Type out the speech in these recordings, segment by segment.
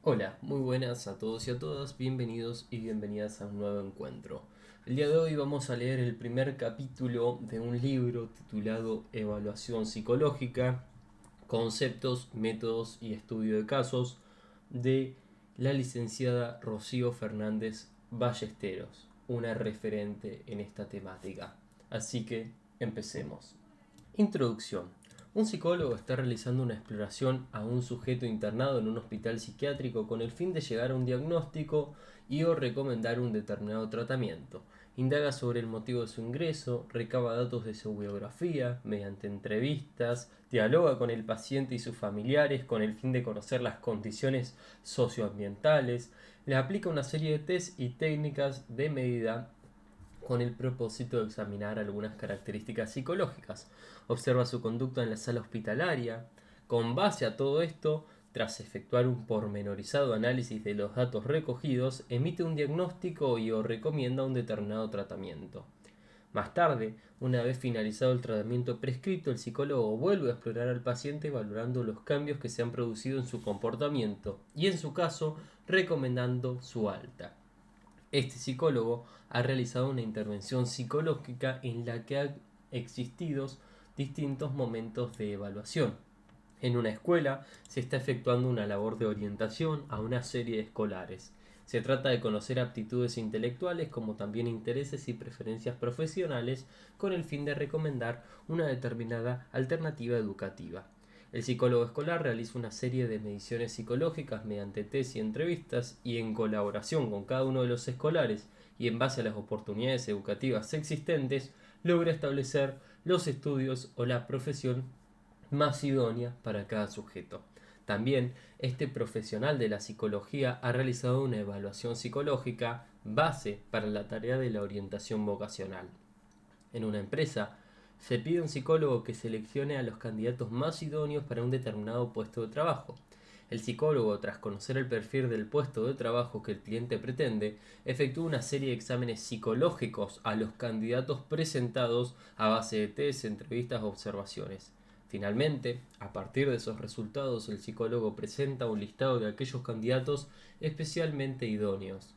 Hola, muy buenas a todos y a todas, bienvenidos y bienvenidas a un nuevo encuentro. El día de hoy vamos a leer el primer capítulo de un libro titulado Evaluación Psicológica, Conceptos, Métodos y Estudio de Casos de la licenciada Rocío Fernández Ballesteros, una referente en esta temática. Así que empecemos. Introducción. Un psicólogo está realizando una exploración a un sujeto internado en un hospital psiquiátrico con el fin de llegar a un diagnóstico y o recomendar un determinado tratamiento. Indaga sobre el motivo de su ingreso, recaba datos de su biografía mediante entrevistas, dialoga con el paciente y sus familiares con el fin de conocer las condiciones socioambientales, le aplica una serie de test y técnicas de medida con el propósito de examinar algunas características psicológicas. Observa su conducta en la sala hospitalaria. Con base a todo esto, tras efectuar un pormenorizado análisis de los datos recogidos, emite un diagnóstico y o recomienda un determinado tratamiento. Más tarde, una vez finalizado el tratamiento prescrito, el psicólogo vuelve a explorar al paciente valorando los cambios que se han producido en su comportamiento y, en su caso, recomendando su alta. Este psicólogo ha realizado una intervención psicológica en la que han existido distintos momentos de evaluación. En una escuela se está efectuando una labor de orientación a una serie de escolares. Se trata de conocer aptitudes intelectuales como también intereses y preferencias profesionales con el fin de recomendar una determinada alternativa educativa. El psicólogo escolar realiza una serie de mediciones psicológicas mediante test y entrevistas y en colaboración con cada uno de los escolares y en base a las oportunidades educativas existentes logra establecer los estudios o la profesión más idónea para cada sujeto. También este profesional de la psicología ha realizado una evaluación psicológica base para la tarea de la orientación vocacional. En una empresa, se pide a un psicólogo que seleccione a los candidatos más idóneos para un determinado puesto de trabajo. El psicólogo, tras conocer el perfil del puesto de trabajo que el cliente pretende, efectúa una serie de exámenes psicológicos a los candidatos presentados a base de test, entrevistas o observaciones. Finalmente, a partir de esos resultados, el psicólogo presenta un listado de aquellos candidatos especialmente idóneos.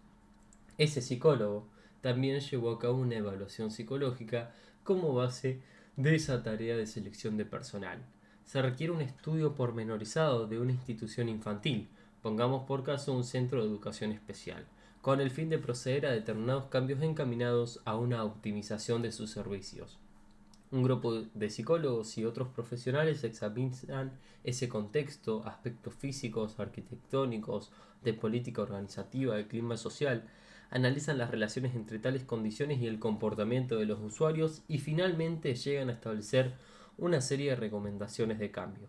Ese psicólogo también llevó a cabo una evaluación psicológica como base de esa tarea de selección de personal. Se requiere un estudio pormenorizado de una institución infantil, pongamos por caso un centro de educación especial, con el fin de proceder a determinados cambios encaminados a una optimización de sus servicios. Un grupo de psicólogos y otros profesionales examinan ese contexto, aspectos físicos, arquitectónicos, de política organizativa, de clima social, analizan las relaciones entre tales condiciones y el comportamiento de los usuarios y finalmente llegan a establecer una serie de recomendaciones de cambio.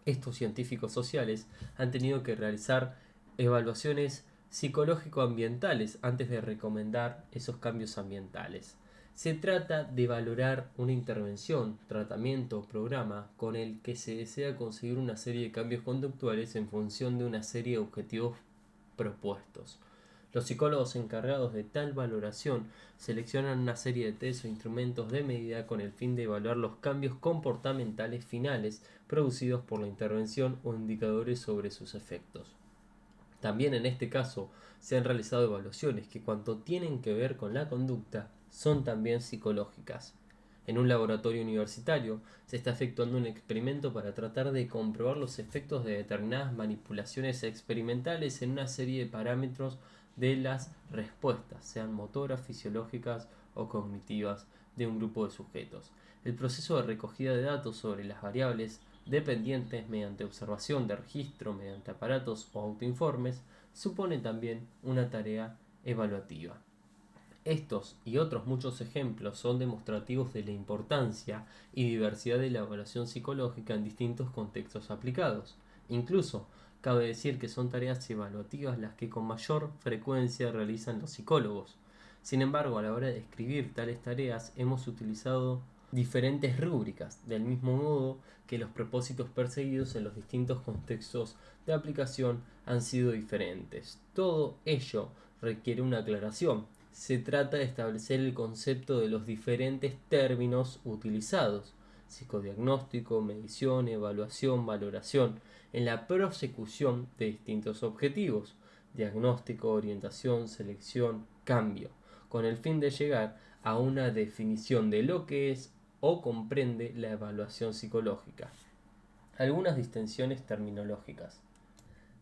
Estos científicos sociales han tenido que realizar evaluaciones psicológico-ambientales antes de recomendar esos cambios ambientales. Se trata de valorar una intervención, tratamiento o programa con el que se desea conseguir una serie de cambios conductuales en función de una serie de objetivos propuestos. Los psicólogos encargados de tal valoración seleccionan una serie de test o instrumentos de medida con el fin de evaluar los cambios comportamentales finales producidos por la intervención o indicadores sobre sus efectos. También en este caso se han realizado evaluaciones que cuanto tienen que ver con la conducta son también psicológicas. En un laboratorio universitario se está efectuando un experimento para tratar de comprobar los efectos de determinadas manipulaciones experimentales en una serie de parámetros de las respuestas, sean motoras, fisiológicas o cognitivas, de un grupo de sujetos. El proceso de recogida de datos sobre las variables dependientes mediante observación de registro mediante aparatos o autoinformes supone también una tarea evaluativa. Estos y otros muchos ejemplos son demostrativos de la importancia y diversidad de la evaluación psicológica en distintos contextos aplicados. Incluso, cabe decir que son tareas evaluativas las que con mayor frecuencia realizan los psicólogos. Sin embargo, a la hora de escribir tales tareas hemos utilizado diferentes rúbricas, del mismo modo que los propósitos perseguidos en los distintos contextos de aplicación han sido diferentes. Todo ello requiere una aclaración. Se trata de establecer el concepto de los diferentes términos utilizados: psicodiagnóstico, medición, evaluación, valoración. en la prosecución de distintos objetivos: diagnóstico, orientación, selección, cambio, con el fin de llegar a una definición de lo que es o comprende la evaluación psicológica. Algunas distinciones terminológicas.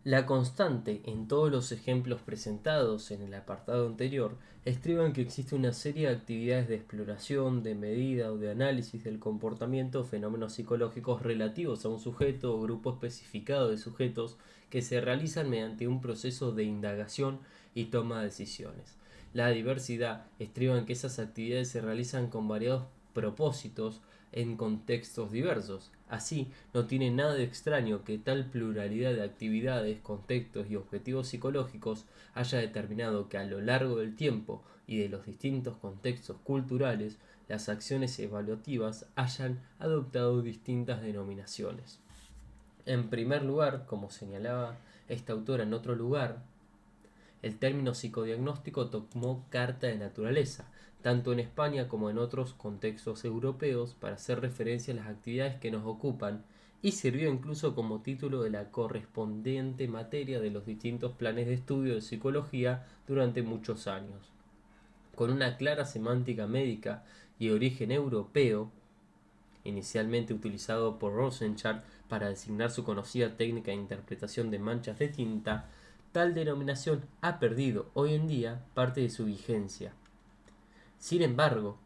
La constante en todos los ejemplos presentados en el apartado anterior estriba en que existe una serie de actividades de exploración, de medida o de análisis del comportamiento o fenómenos psicológicos relativos a un sujeto o grupo especificado de sujetos que se realizan mediante un proceso de indagación y toma de decisiones. La diversidad estriba en que esas actividades se realizan con variados propósitos en contextos diversos. Así, no tiene nada de extraño que tal pluralidad de actividades, contextos y objetivos psicológicos haya determinado que a lo largo del tiempo y de los distintos contextos culturales, las acciones evaluativas hayan adoptado distintas denominaciones. En primer lugar, como señalaba esta autora en otro lugar, el término psicodiagnóstico tomó carta de naturaleza, tanto en España como en otros contextos europeos, para hacer referencia a las actividades que nos ocupan, y sirvió incluso como título de la correspondiente materia de los distintos planes de estudio de psicología durante muchos años. Con una clara semántica médica y origen europeo, inicialmente utilizado por Rorschach para designar su conocida técnica de interpretación de manchas de tinta, tal denominación ha perdido hoy en día parte de su vigencia. Sin embargo,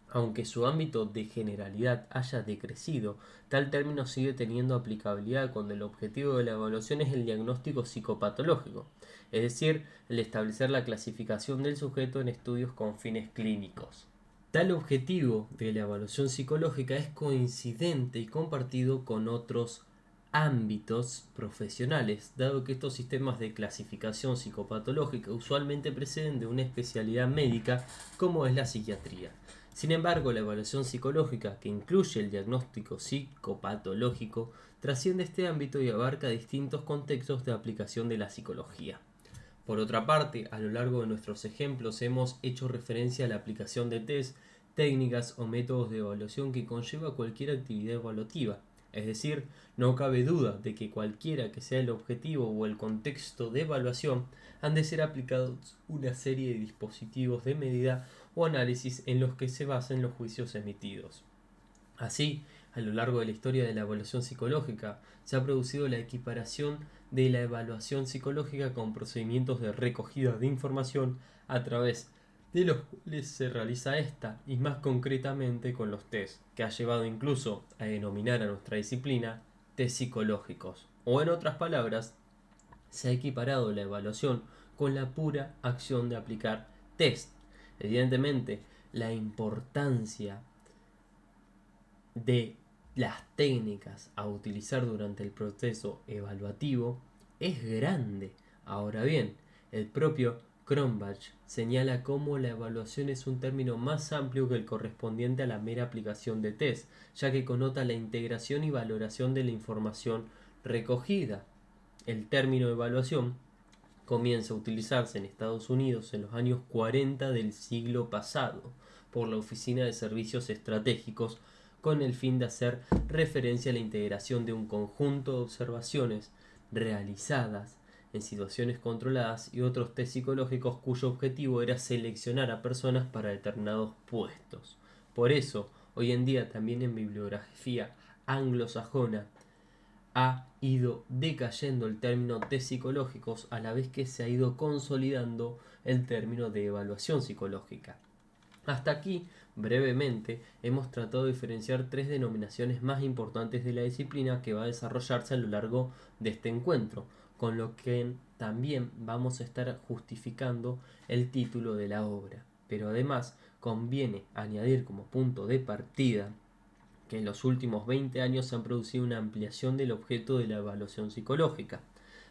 aunque su ámbito de generalidad haya decrecido, tal término sigue teniendo aplicabilidad cuando el objetivo de la evaluación es el diagnóstico psicopatológico, es decir, el establecer la clasificación del sujeto en estudios con fines clínicos. Tal objetivo de la evaluación psicológica es coincidente y compartido con otros ámbitos profesionales, dado que estos sistemas de clasificación psicopatológica usualmente preceden de una especialidad médica como es la psiquiatría. Sin embargo, la evaluación psicológica, que incluye el diagnóstico psicopatológico, trasciende este ámbito y abarca distintos contextos de aplicación de la psicología. Por otra parte, a lo largo de nuestros ejemplos hemos hecho referencia a la aplicación de test, técnicas o métodos de evaluación que conlleva cualquier actividad evaluativa. Es decir, no cabe duda de que cualquiera que sea el objetivo o el contexto de evaluación, han de ser aplicados una serie de dispositivos de medida o análisis en los que se basan los juicios emitidos. Así, a lo largo de la historia de la evaluación psicológica, se ha producido la equiparación de la evaluación psicológica con procedimientos de recogida de información a través de los cuales se realiza esta, y más concretamente con los test, que ha llevado incluso a denominar a nuestra disciplina test psicológicos. O en otras palabras, se ha equiparado la evaluación con la pura acción de aplicar test. Evidentemente, la importancia de las técnicas a utilizar durante el proceso evaluativo es grande. Ahora bien, el propio Cronbach señala cómo la evaluación es un término más amplio que el correspondiente a la mera aplicación de test, ya que connota la integración y valoración de la información recogida. El término evaluación comienza a utilizarse en Estados Unidos en los años 40 del siglo pasado por la Oficina de Servicios Estratégicos, con el fin de hacer referencia a la integración de un conjunto de observaciones realizadas en situaciones controladas y otros test psicológicos cuyo objetivo era seleccionar a personas para determinados puestos. Por eso, hoy en día también en bibliografía anglosajona ha ido decayendo el término test psicológicos a la vez que se ha ido consolidando el término de evaluación psicológica. Hasta aquí, brevemente, hemos tratado de diferenciar tres denominaciones más importantes de la disciplina que va a desarrollarse a lo largo de este encuentro, con lo que también vamos a estar justificando el título de la obra. Pero además conviene añadir como punto de partida que en los últimos 20 años se han producido una ampliación del objeto de la evaluación psicológica.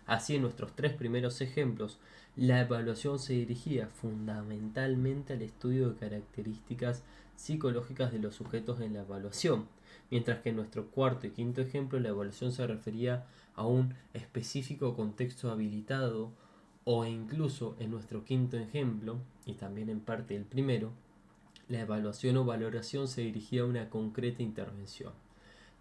Así, en nuestros tres primeros ejemplos, la evaluación se dirigía fundamentalmente al estudio de características psicológicas de los sujetos en la evaluación, mientras que en nuestro cuarto y quinto ejemplo la evaluación se refería a un específico contexto habilitado, o incluso en nuestro quinto ejemplo, y también en parte el primero, la evaluación o valoración se dirigía a una concreta intervención.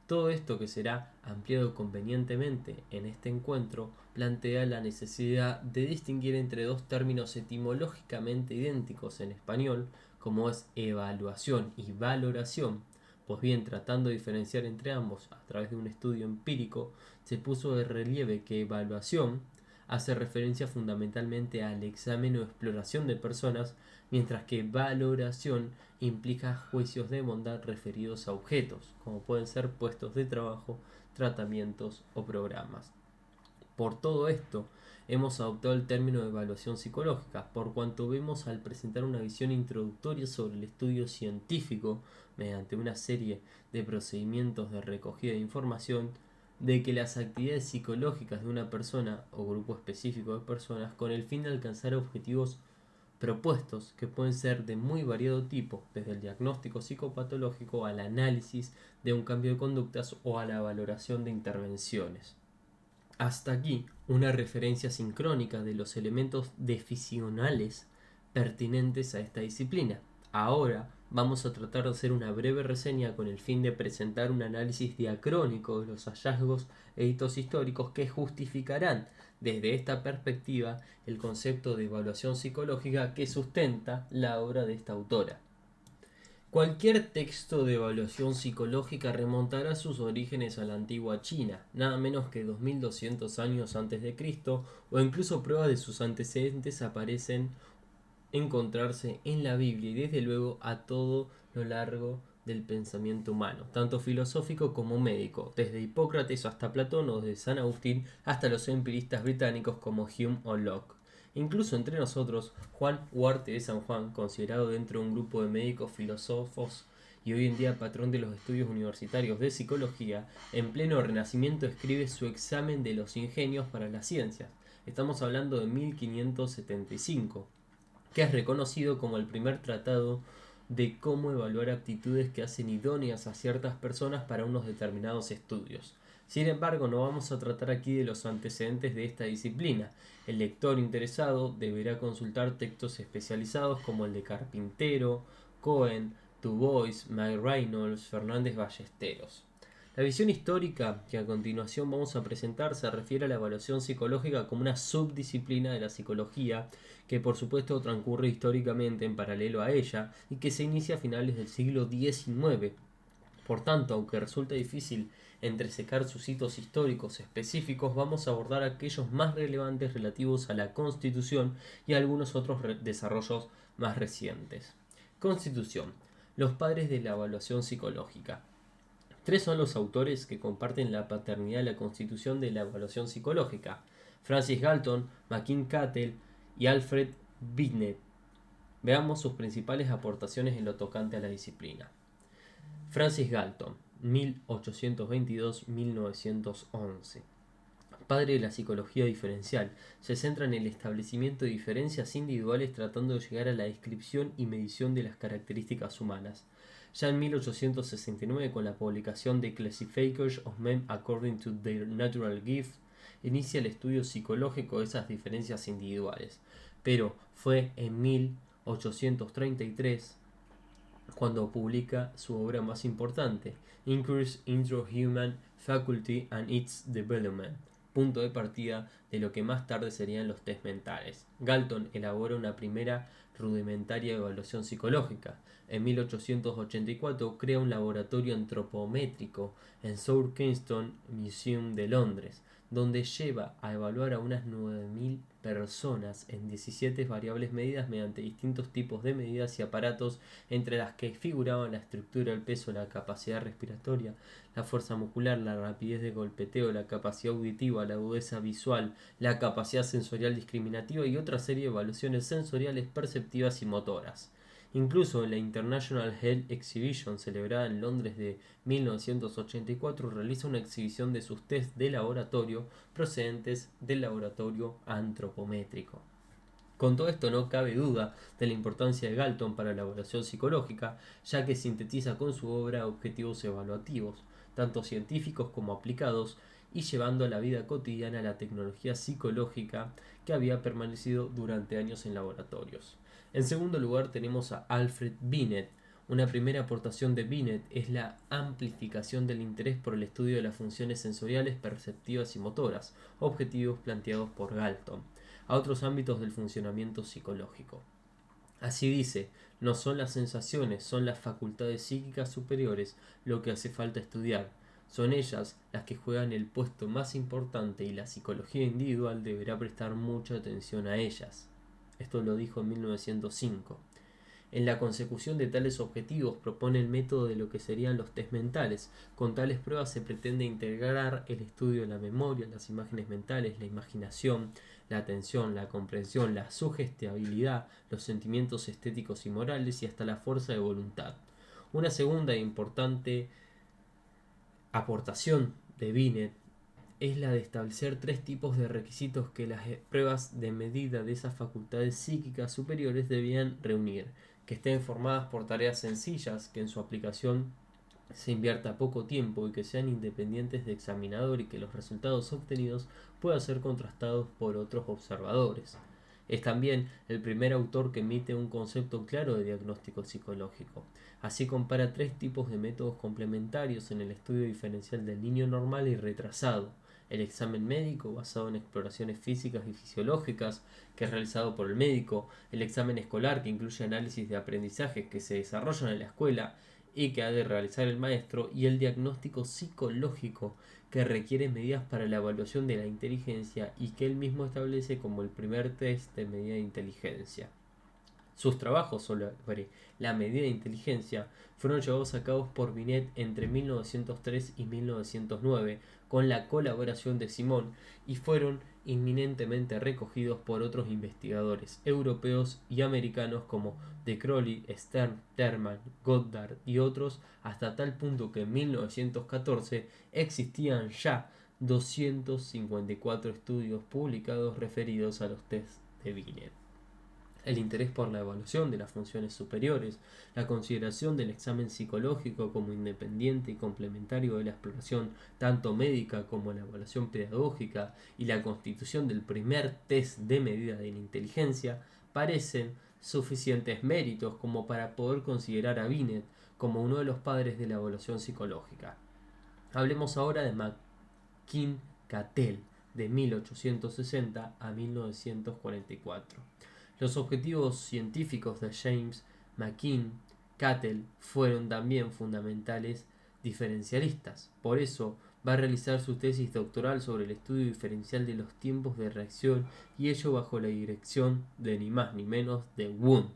Todo esto, que será ampliado convenientemente en este encuentro, plantea la necesidad de distinguir entre dos términos etimológicamente idénticos en español, como es evaluación y valoración. Pues bien, tratando de diferenciar entre ambos a través de un estudio empírico, se puso de relieve que evaluación hace referencia fundamentalmente al examen o exploración de personas, mientras que valoración implica juicios de bondad referidos a objetos, como pueden ser puestos de trabajo, tratamientos o programas. Por todo esto, hemos adoptado el término de evaluación psicológica, por cuanto vemos al presentar una visión introductoria sobre el estudio científico, mediante una serie de procedimientos de recogida de información, de que las actividades psicológicas de una persona o grupo específico de personas con el fin de alcanzar objetivos propuestos, que pueden ser de muy variado tipo, desde el diagnóstico psicopatológico al análisis de un cambio de conductas o a la valoración de intervenciones. Hasta aquí una referencia sincrónica de los elementos decisionales pertinentes a esta disciplina. Ahora vamos a tratar de hacer una breve reseña con el fin de presentar un análisis diacrónico de los hallazgos e hitos históricos que justificarán desde esta perspectiva el concepto de evaluación psicológica que sustenta la obra de esta autora. Cualquier texto de evaluación psicológica remontará sus orígenes a la antigua China, nada menos que 2200 años antes de Cristo, o incluso pruebas de sus antecedentes aparecen encontrarse en la Biblia y desde luego a todo lo largo del pensamiento humano, tanto filosófico como médico, desde Hipócrates hasta Platón o desde San Agustín hasta los empiristas británicos como Hume o Locke. Incluso entre nosotros, Juan Huarte de San Juan, considerado dentro de un grupo de médicos filósofos y hoy en día patrón de los estudios universitarios de psicología, en pleno Renacimiento escribe su Examen de los Ingenios para las Ciencias. Estamos hablando de 1575, que es reconocido como el primer tratado de cómo evaluar aptitudes que hacen idóneas a ciertas personas para unos determinados estudios. Sin embargo, no vamos a tratar aquí de los antecedentes de esta disciplina. El lector interesado deberá consultar textos especializados como el de Carpintero, Cohen, Dubois, Mike Reynolds, Fernández Ballesteros. La visión histórica que a continuación vamos a presentar se refiere a la evaluación psicológica como una subdisciplina de la psicología que por supuesto transcurre históricamente en paralelo a ella y que se inicia a finales del siglo XIX. Por tanto, aunque resulta difícil entresecar sus hitos históricos específicos, vamos a abordar aquellos más relevantes relativos a la Constitución y a algunos otros desarrollos más recientes. Constitución. Los padres de la evaluación psicológica. Tres son los autores que comparten la paternidad de la constitución de la evaluación psicológica: Francis Galton, McKim Cattell y Alfred Binet. Veamos sus principales aportaciones en lo tocante a la disciplina. Francis Galton, 1822-1911. Padre de la psicología diferencial, se centra en el establecimiento de diferencias individuales tratando de llegar a la descripción y medición de las características humanas. Ya en 1869, con la publicación de Classification of Men According to Their Natural Gift, inicia el estudio psicológico de esas diferencias individuales. Pero fue en 1833 cuando publica su obra más importante, Inquiries into Human Faculty and its Development, punto de partida de lo que más tarde serían los test mentales. Galton elabora una primera rudimentaria evaluación psicológica. En 1884 crea un laboratorio antropométrico en South Kensington Museum de Londres, donde lleva a evaluar a unas 9.000 personas en 17 variables medidas mediante distintos tipos de medidas y aparatos, entre las que figuraban la estructura, el peso, la capacidad respiratoria, la fuerza muscular, la rapidez de golpeteo, la capacidad auditiva, la agudeza visual, la capacidad sensorial discriminativa y otra serie de evaluaciones sensoriales, perceptivas y motoras. Incluso en la International Health Exhibition, celebrada en Londres de 1984, realiza una exhibición de sus test de laboratorio procedentes del laboratorio antropométrico. Con todo esto no cabe duda de la importancia de Galton para la evaluación psicológica, ya que sintetiza con su obra objetivos evaluativos, tanto científicos como aplicados, y llevando a la vida cotidiana la tecnología psicológica que había permanecido durante años en laboratorios. En segundo lugar tenemos a Alfred Binet, Una primera aportación de Binet es la amplificación del interés por el estudio de las funciones sensoriales, perceptivas y motoras, objetivos planteados por Galton, a otros ámbitos del funcionamiento psicológico. Así dice, no son las sensaciones, son las facultades psíquicas superiores lo que hace falta estudiar. Son ellas las que juegan el puesto más importante y la psicología individual deberá prestar mucha atención a ellas. Esto lo dijo en 1905. En la consecución de tales objetivos propone el método de lo que serían los test mentales. Con tales pruebas se pretende integrar el estudio de la memoria, las imágenes mentales, la imaginación, la atención, la comprensión, la sugestibilidad, los sentimientos estéticos y morales y hasta la fuerza de voluntad. Una segunda e importante aportación de Binet es la de establecer tres tipos de requisitos que las pruebas de medida de esas facultades psíquicas superiores debían reunir: que estén formadas por tareas sencillas, que en su aplicación se invierta poco tiempo y que sean independientes de examinador y que los resultados obtenidos puedan ser contrastados por otros observadores. Es también el primer autor que emite un concepto claro de diagnóstico psicológico. Así compara tres tipos de métodos complementarios en el estudio diferencial del niño normal y retrasado: el examen médico, basado en exploraciones físicas y fisiológicas, que es realizado por el médico; el examen escolar, que incluye análisis de aprendizajes que se desarrollan en la escuela y que ha de realizar el maestro; y el diagnóstico psicológico, que requiere medidas para la evaluación de la inteligencia y que él mismo establece como el primer test de medida de inteligencia. Sus trabajos sobre la medida de inteligencia fueron llevados a cabo por Binet entre 1903 y 1909 con la colaboración de Simon y fueron inminentemente recogidos por otros investigadores europeos y americanos como de Crowley, Stern, Terman, Goddard y otros, hasta tal punto que en 1914 existían ya 254 estudios publicados referidos a los tests de Binet. El interés por la evaluación de las funciones superiores, la consideración del examen psicológico como independiente y complementario de la exploración tanto médica como la evaluación pedagógica y la constitución del primer test de medida de la inteligencia parecen suficientes méritos como para poder considerar a Binet como uno de los padres de la evaluación psicológica. Hablemos ahora de McKim-Cattell, de 1860 a 1944. Los objetivos científicos de James McKim-Cattell fueron también fundamentales diferencialistas. Por eso va a realizar su tesis doctoral sobre el estudio diferencial de los tiempos de reacción, y ello bajo la dirección de ni más ni menos de Wundt.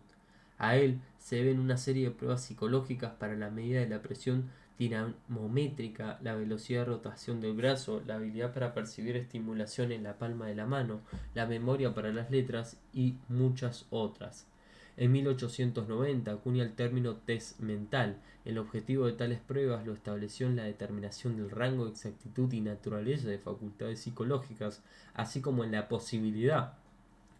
A él se deben una serie de pruebas psicológicas para la medida de la presión dinamométrica, la velocidad de rotación del brazo, la habilidad para percibir estimulación en la palma de la mano, la memoria para las letras y muchas otras. En 1890 acuña el término test mental. El objetivo de tales pruebas lo estableció en la determinación del rango de exactitud y naturaleza de facultades psicológicas, así como en la posibilidad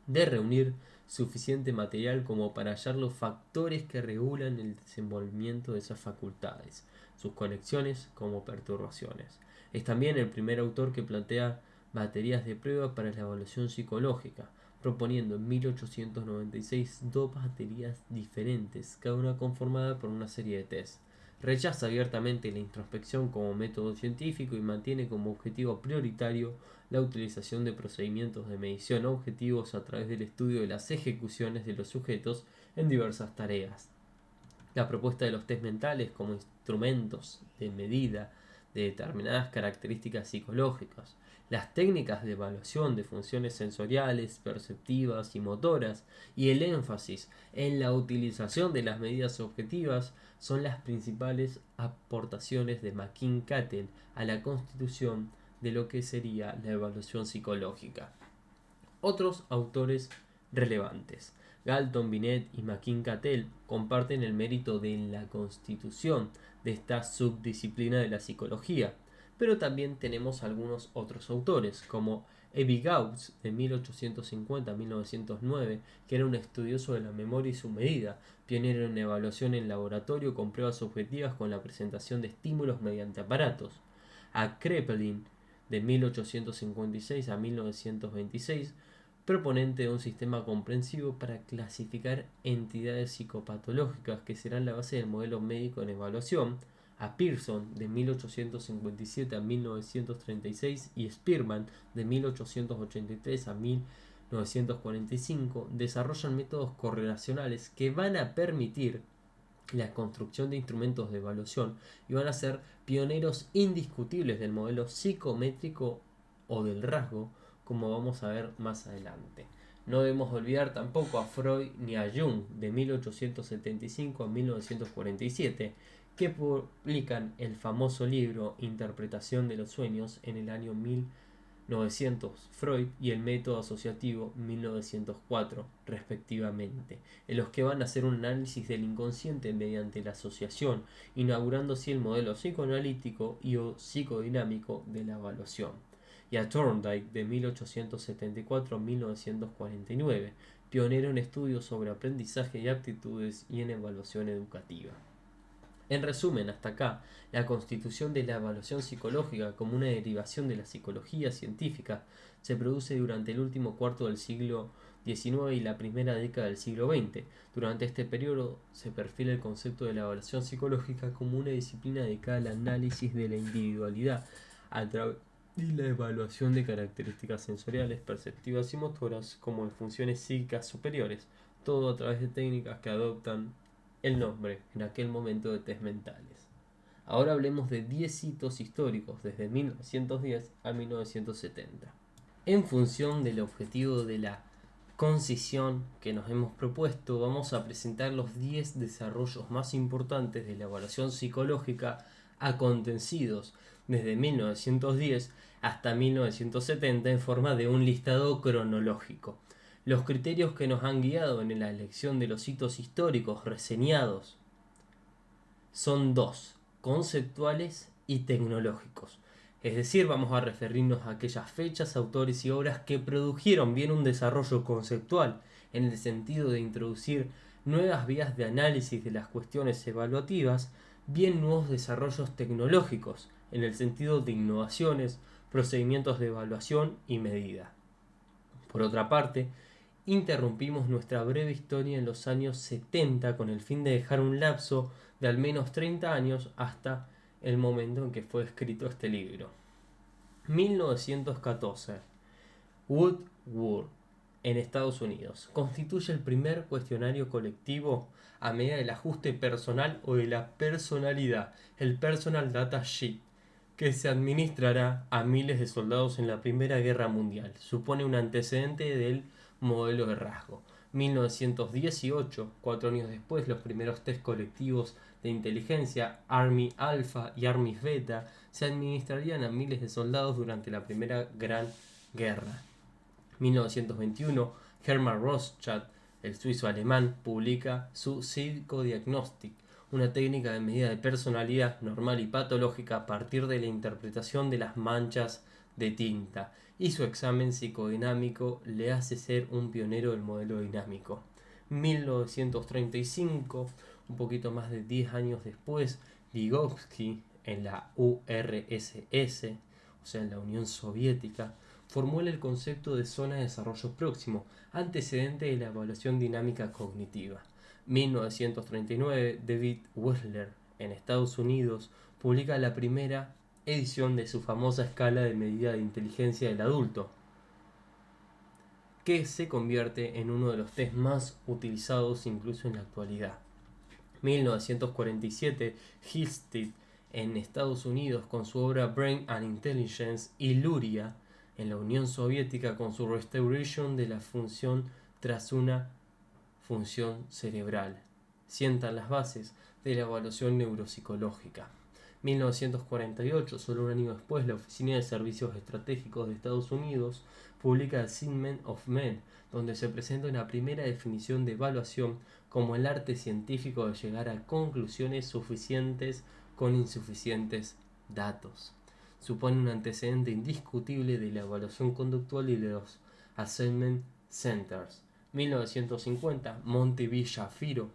de reunir suficiente material como para hallar los factores que regulan el desenvolvimiento de esas facultades, sus conexiones como perturbaciones. Es también el primer autor que plantea baterías de prueba para la evaluación psicológica, proponiendo en 1896 dos baterías diferentes, cada una conformada por una serie de tests. Rechaza abiertamente la introspección como método científico y mantiene como objetivo prioritario la utilización de procedimientos de medición objetivos a través del estudio de las ejecuciones de los sujetos en diversas tareas. La propuesta de los test mentales como instrumentos de medida de determinadas características psicológicas, las técnicas de evaluación de funciones sensoriales, perceptivas y motoras, y el énfasis en la utilización de las medidas objetivas son las principales aportaciones de McKim-Cattell a la constitución de lo que sería la evaluación psicológica. Otros autores relevantes: Galton, Binet y McKim-Cattell comparten el mérito de la constitución de esta subdisciplina de la psicología, pero también tenemos algunos otros autores, como Ebbinghaus, de 1850 a 1909, que era un estudioso de la memoria y su medida, pionero en evaluación en laboratorio con pruebas objetivas con la presentación de estímulos mediante aparatos; a Kraepelin, de 1856 a 1926, proponente de un sistema comprensivo para clasificar entidades psicopatológicas que serán la base del modelo médico en evaluación, a Pearson de 1857 a 1936 y Spearman de 1883 a 1945 desarrollan métodos correlacionales que van a permitir la construcción de instrumentos de evaluación y van a ser pioneros indiscutibles del modelo psicométrico o del rasgo, como vamos a ver más adelante. No debemos olvidar tampoco a Freud ni a Jung de 1875 a 1947, que publican el famoso libro Interpretación de los sueños en el año 1900 Freud y el método asociativo 1904 respectivamente, en los que van a hacer un análisis del inconsciente mediante la asociación, inaugurando así el modelo psicoanalítico y o psicodinámico de la evaluación, y a Thorndike de 1874 a 1949, pionero en estudios sobre aprendizaje y aptitudes y en evaluación educativa. En resumen, hasta acá, la constitución de la evaluación psicológica como una derivación de la psicología científica se produce durante el último cuarto del siglo XIX y la primera década del siglo XX. Durante este periodo se perfila el concepto de la evaluación psicológica como una disciplina dedicada al análisis de la individualidad a través de la evaluación de características sensoriales, perceptivas y motoras como de funciones psíquicas superiores, todo a través de técnicas que adoptan el nombre en aquel momento de test mentales. Ahora hablemos de 10 hitos históricos desde 1910 a 1970. En función del objetivo de la concisión que nos hemos propuesto, vamos a presentar los 10 desarrollos más importantes de la evaluación psicológica acontecidos desde 1910 hasta 1970 en forma de un listado cronológico. Los criterios que nos han guiado en la elección de los hitos históricos reseñados son dos: conceptuales y tecnológicos. Es decir, vamos a referirnos a aquellas fechas, autores y obras que produjeron bien un desarrollo conceptual, en el sentido de introducir nuevas vías de análisis de las cuestiones evaluativas, bien nuevos desarrollos tecnológicos, en el sentido de innovaciones, procedimientos de evaluación y medida. Por otra parte, interrumpimos nuestra breve historia en los años 70 con el fin de dejar un lapso de al menos 30 años hasta el momento en que fue escrito este libro. 1914. Woodward, en Estados Unidos, constituye el primer cuestionario colectivo a medida del ajuste personal o de la personalidad, el Personal Data Sheet, que se administrará a miles de soldados en la Primera Guerra Mundial. Supone un antecedente del modelo de rasgo. 1918, 4 años después, los primeros test colectivos de inteligencia, Army Alpha y Army Beta, se administrarían a miles de soldados durante la Primera Gran Guerra. 1921, Hermann Rorschach, el suizo alemán, publica su Psicodiagnostic, una técnica de medida de personalidad normal y patológica a partir de la interpretación de las manchas de tinta, y su examen psicodinámico le hace ser un pionero del modelo dinámico. 1935, un poquito más de 10 años después, Vygotsky, en la URSS, o sea en la Unión Soviética, formula el concepto de zona de desarrollo próximo, antecedente de la evaluación dinámica cognitiva. 1939, David Wechsler, en Estados Unidos, publica la primera edición de su famosa escala de medida de inteligencia del adulto, que se convierte en uno de los test más utilizados incluso en la actualidad. 1947, Hillstead, en Estados Unidos, con su obra Brain and Intelligence, y Luria, en la Unión Soviética, con su Restoration de la función tras una función cerebral, sientan las bases de la evaluación neuropsicológica. 1948, solo un año después, la Oficina de Servicios Estratégicos de Estados Unidos publica Assignment of Men, donde se presenta una primera definición de evaluación como el arte científico de llegar a conclusiones suficientes con insuficientes datos. Supone un antecedente indiscutible de la evaluación conductual y de los Assessment Centers. 1950, Monty B. Shapiro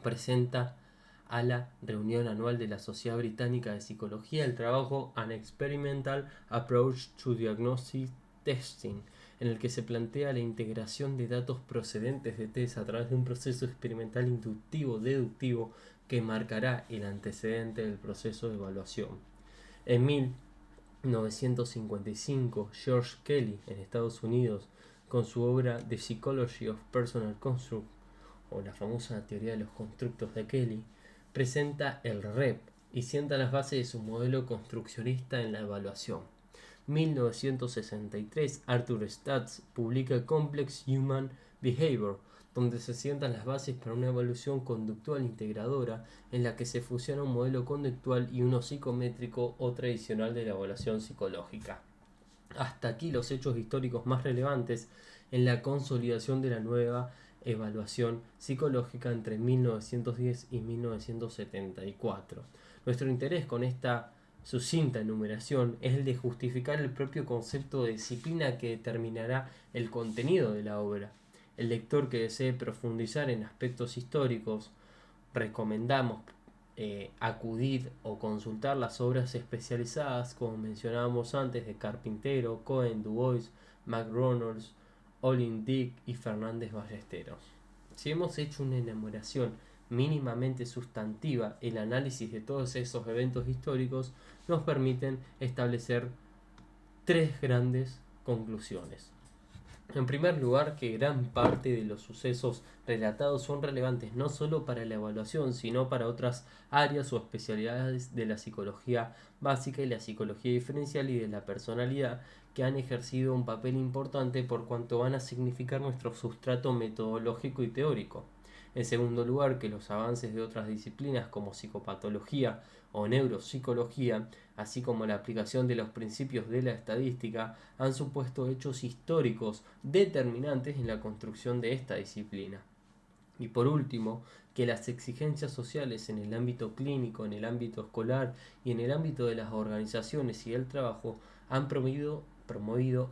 presenta a la reunión anual de la Sociedad Británica de Psicología el trabajo An Experimental Approach to Diagnostic Testing, en el que se plantea la integración de datos procedentes de test a través de un proceso experimental inductivo-deductivo que marcará el antecedente del proceso de evaluación. En 1955, George Kelly, en Estados Unidos, con su obra The Psychology of Personal Construct, o la famosa teoría de los constructos de Kelly, presenta el REP y sienta las bases de su modelo construccionista en la evaluación. 1963, Arthur Stats publica Complex Human Behavior, donde se sientan las bases para una evaluación conductual integradora en la que se fusiona un modelo conductual y uno psicométrico o tradicional de la evaluación psicológica. Hasta aquí los hechos históricos más relevantes en la consolidación de la nueva evaluación psicológica entre 1910 y 1974. Nuestro interés con esta sucinta enumeración es el de justificar el propio concepto de disciplina que determinará el contenido de la obra. El lector que desee profundizar en aspectos históricos, recomendamos acudir o consultar las obras especializadas, como mencionábamos antes, de Carpintero, Cohen, Dubois, McReynolds, Olin Dick y Fernández Ballesteros. Si hemos hecho una enumeración mínimamente sustantiva, el análisis de todos esos eventos históricos nos permiten establecer tres grandes conclusiones. En primer lugar, que gran parte de los sucesos relatados son relevantes no solo para la evaluación, sino para otras áreas o especialidades de la psicología básica y la psicología diferencial y de la personalidad, que han ejercido un papel importante por cuanto van a significar nuestro sustrato metodológico y teórico. En segundo lugar, que los avances de otras disciplinas como psicopatología o neuropsicología, así como la aplicación de los principios de la estadística, han supuesto hechos históricos determinantes en la construcción de esta disciplina. Y por último, que las exigencias sociales en el ámbito clínico, en el ámbito escolar y en el ámbito de las organizaciones y el trabajo han promovido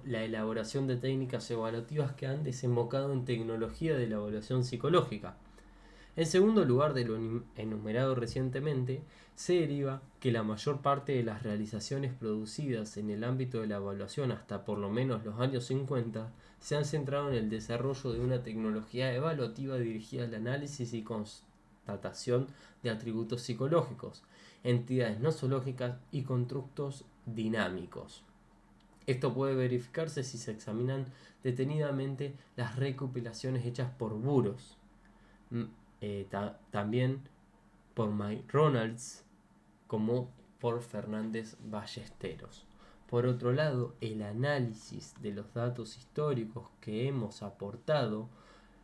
la elaboración de técnicas evaluativas que han desembocado en tecnología de la evaluación psicológica. En segundo lugar, de lo enumerado recientemente, se deriva que la mayor parte de las realizaciones producidas en el ámbito de la evaluación hasta por lo menos los años 50 se han centrado en el desarrollo de una tecnología evaluativa dirigida al análisis y constatación de atributos psicológicos, entidades nosológicas y constructos dinámicos. Esto puede verificarse si se examinan detenidamente las recopilaciones hechas por Burroughs, también por McReynolds, como por Fernández Ballesteros. Por otro lado, el análisis de los datos históricos que hemos aportado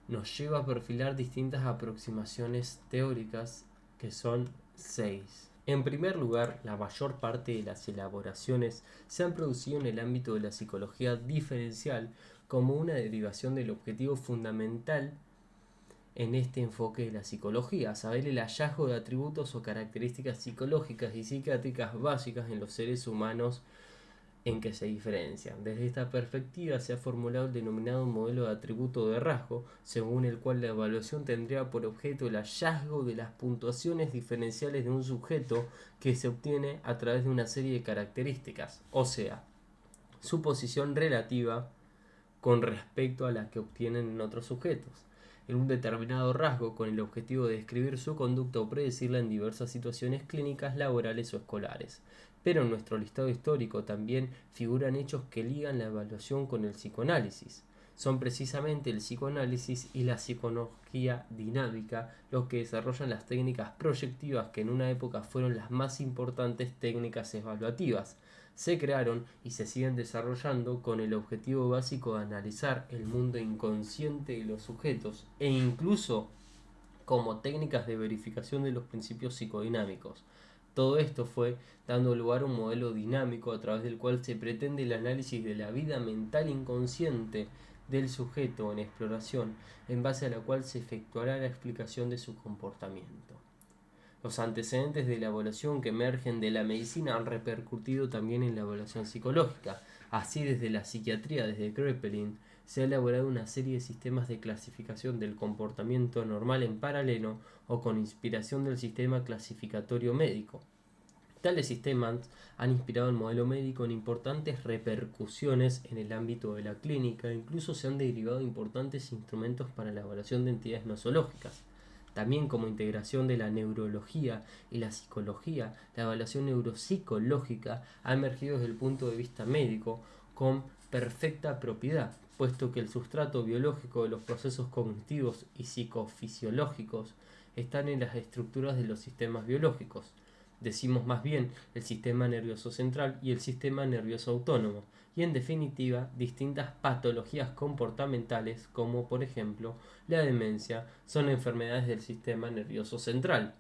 nos lleva a perfilar distintas aproximaciones teóricas, que son 6. En primer lugar, la mayor parte de las elaboraciones se han producido en el ámbito de la psicología diferencial como una derivación del objetivo fundamental en este enfoque de la psicología, saber el hallazgo de atributos o características psicológicas y psiquiátricas básicas en los seres humanos en que se diferencian. Desde esta perspectiva se ha formulado el denominado modelo de atributo de rasgo, según el cual la evaluación tendría por objeto el hallazgo de las puntuaciones diferenciales de un sujeto que se obtiene a través de una serie de características, o sea, su posición relativa con respecto a la que obtienen en otros sujetos, en un determinado rasgo con el objetivo de describir su conducta o predecirla en diversas situaciones clínicas, laborales o escolares. Pero en nuestro listado histórico también figuran hechos que ligan la evaluación con el psicoanálisis. Son precisamente el psicoanálisis y la psicología dinámica los que desarrollan las técnicas proyectivas que en una época fueron las más importantes técnicas evaluativas. Se crearon y se siguen desarrollando con el objetivo básico de analizar el mundo inconsciente de los sujetos e incluso como técnicas de verificación de los principios psicodinámicos. Todo esto fue dando lugar a un modelo dinámico a través del cual se pretende el análisis de la vida mental inconsciente del sujeto en exploración, en base a la cual se efectuará la explicación de su comportamiento. Los antecedentes de la evaluación que emergen de la medicina han repercutido también en la evaluación psicológica. Así, desde la psiquiatría, desde Kraepelin, se ha elaborado una serie de sistemas de clasificación del comportamiento normal en paralelo o con inspiración del sistema clasificatorio médico. Tales sistemas han inspirado el modelo médico en importantes repercusiones en el ámbito de la clínica, incluso se han derivado importantes instrumentos para la evaluación de entidades nosológicas. También como integración de la neurología y la psicología, la evaluación neuropsicológica ha emergido desde el punto de vista médico con perfecta propiedad, puesto que el sustrato biológico de los procesos cognitivos y psicofisiológicos están en las estructuras de los sistemas biológicos. Decimos más bien el sistema nervioso central y el sistema nervioso autónomo, y en definitiva distintas patologías comportamentales como por ejemplo la demencia son enfermedades del sistema nervioso central.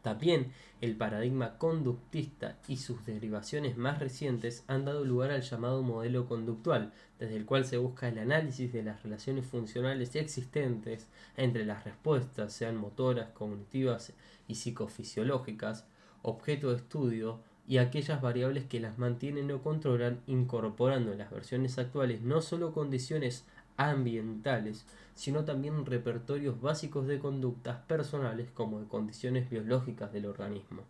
También el paradigma conductista y sus derivaciones más recientes han dado lugar al llamado modelo conductual, desde el cual se busca el análisis de las relaciones funcionales existentes entre las respuestas, sean motoras, cognitivas y psicofisiológicas, objeto de estudio y aquellas variables que las mantienen o controlan, incorporando en las versiones actuales no solo condiciones ambientales, sino también repertorios básicos de conductas personales como de condiciones biológicas del organismo.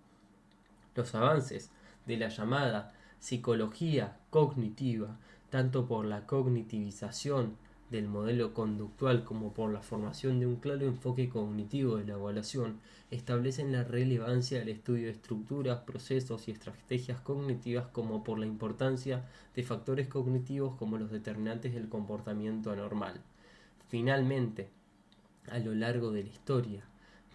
Los avances de la llamada psicología cognitiva, tanto por la cognitivización del modelo conductual como por la formación de un claro enfoque cognitivo de la evaluación, establecen la relevancia del estudio de estructuras, procesos y estrategias cognitivas como por la importancia de factores cognitivos como los determinantes del comportamiento anormal. Finalmente, a lo largo de la historia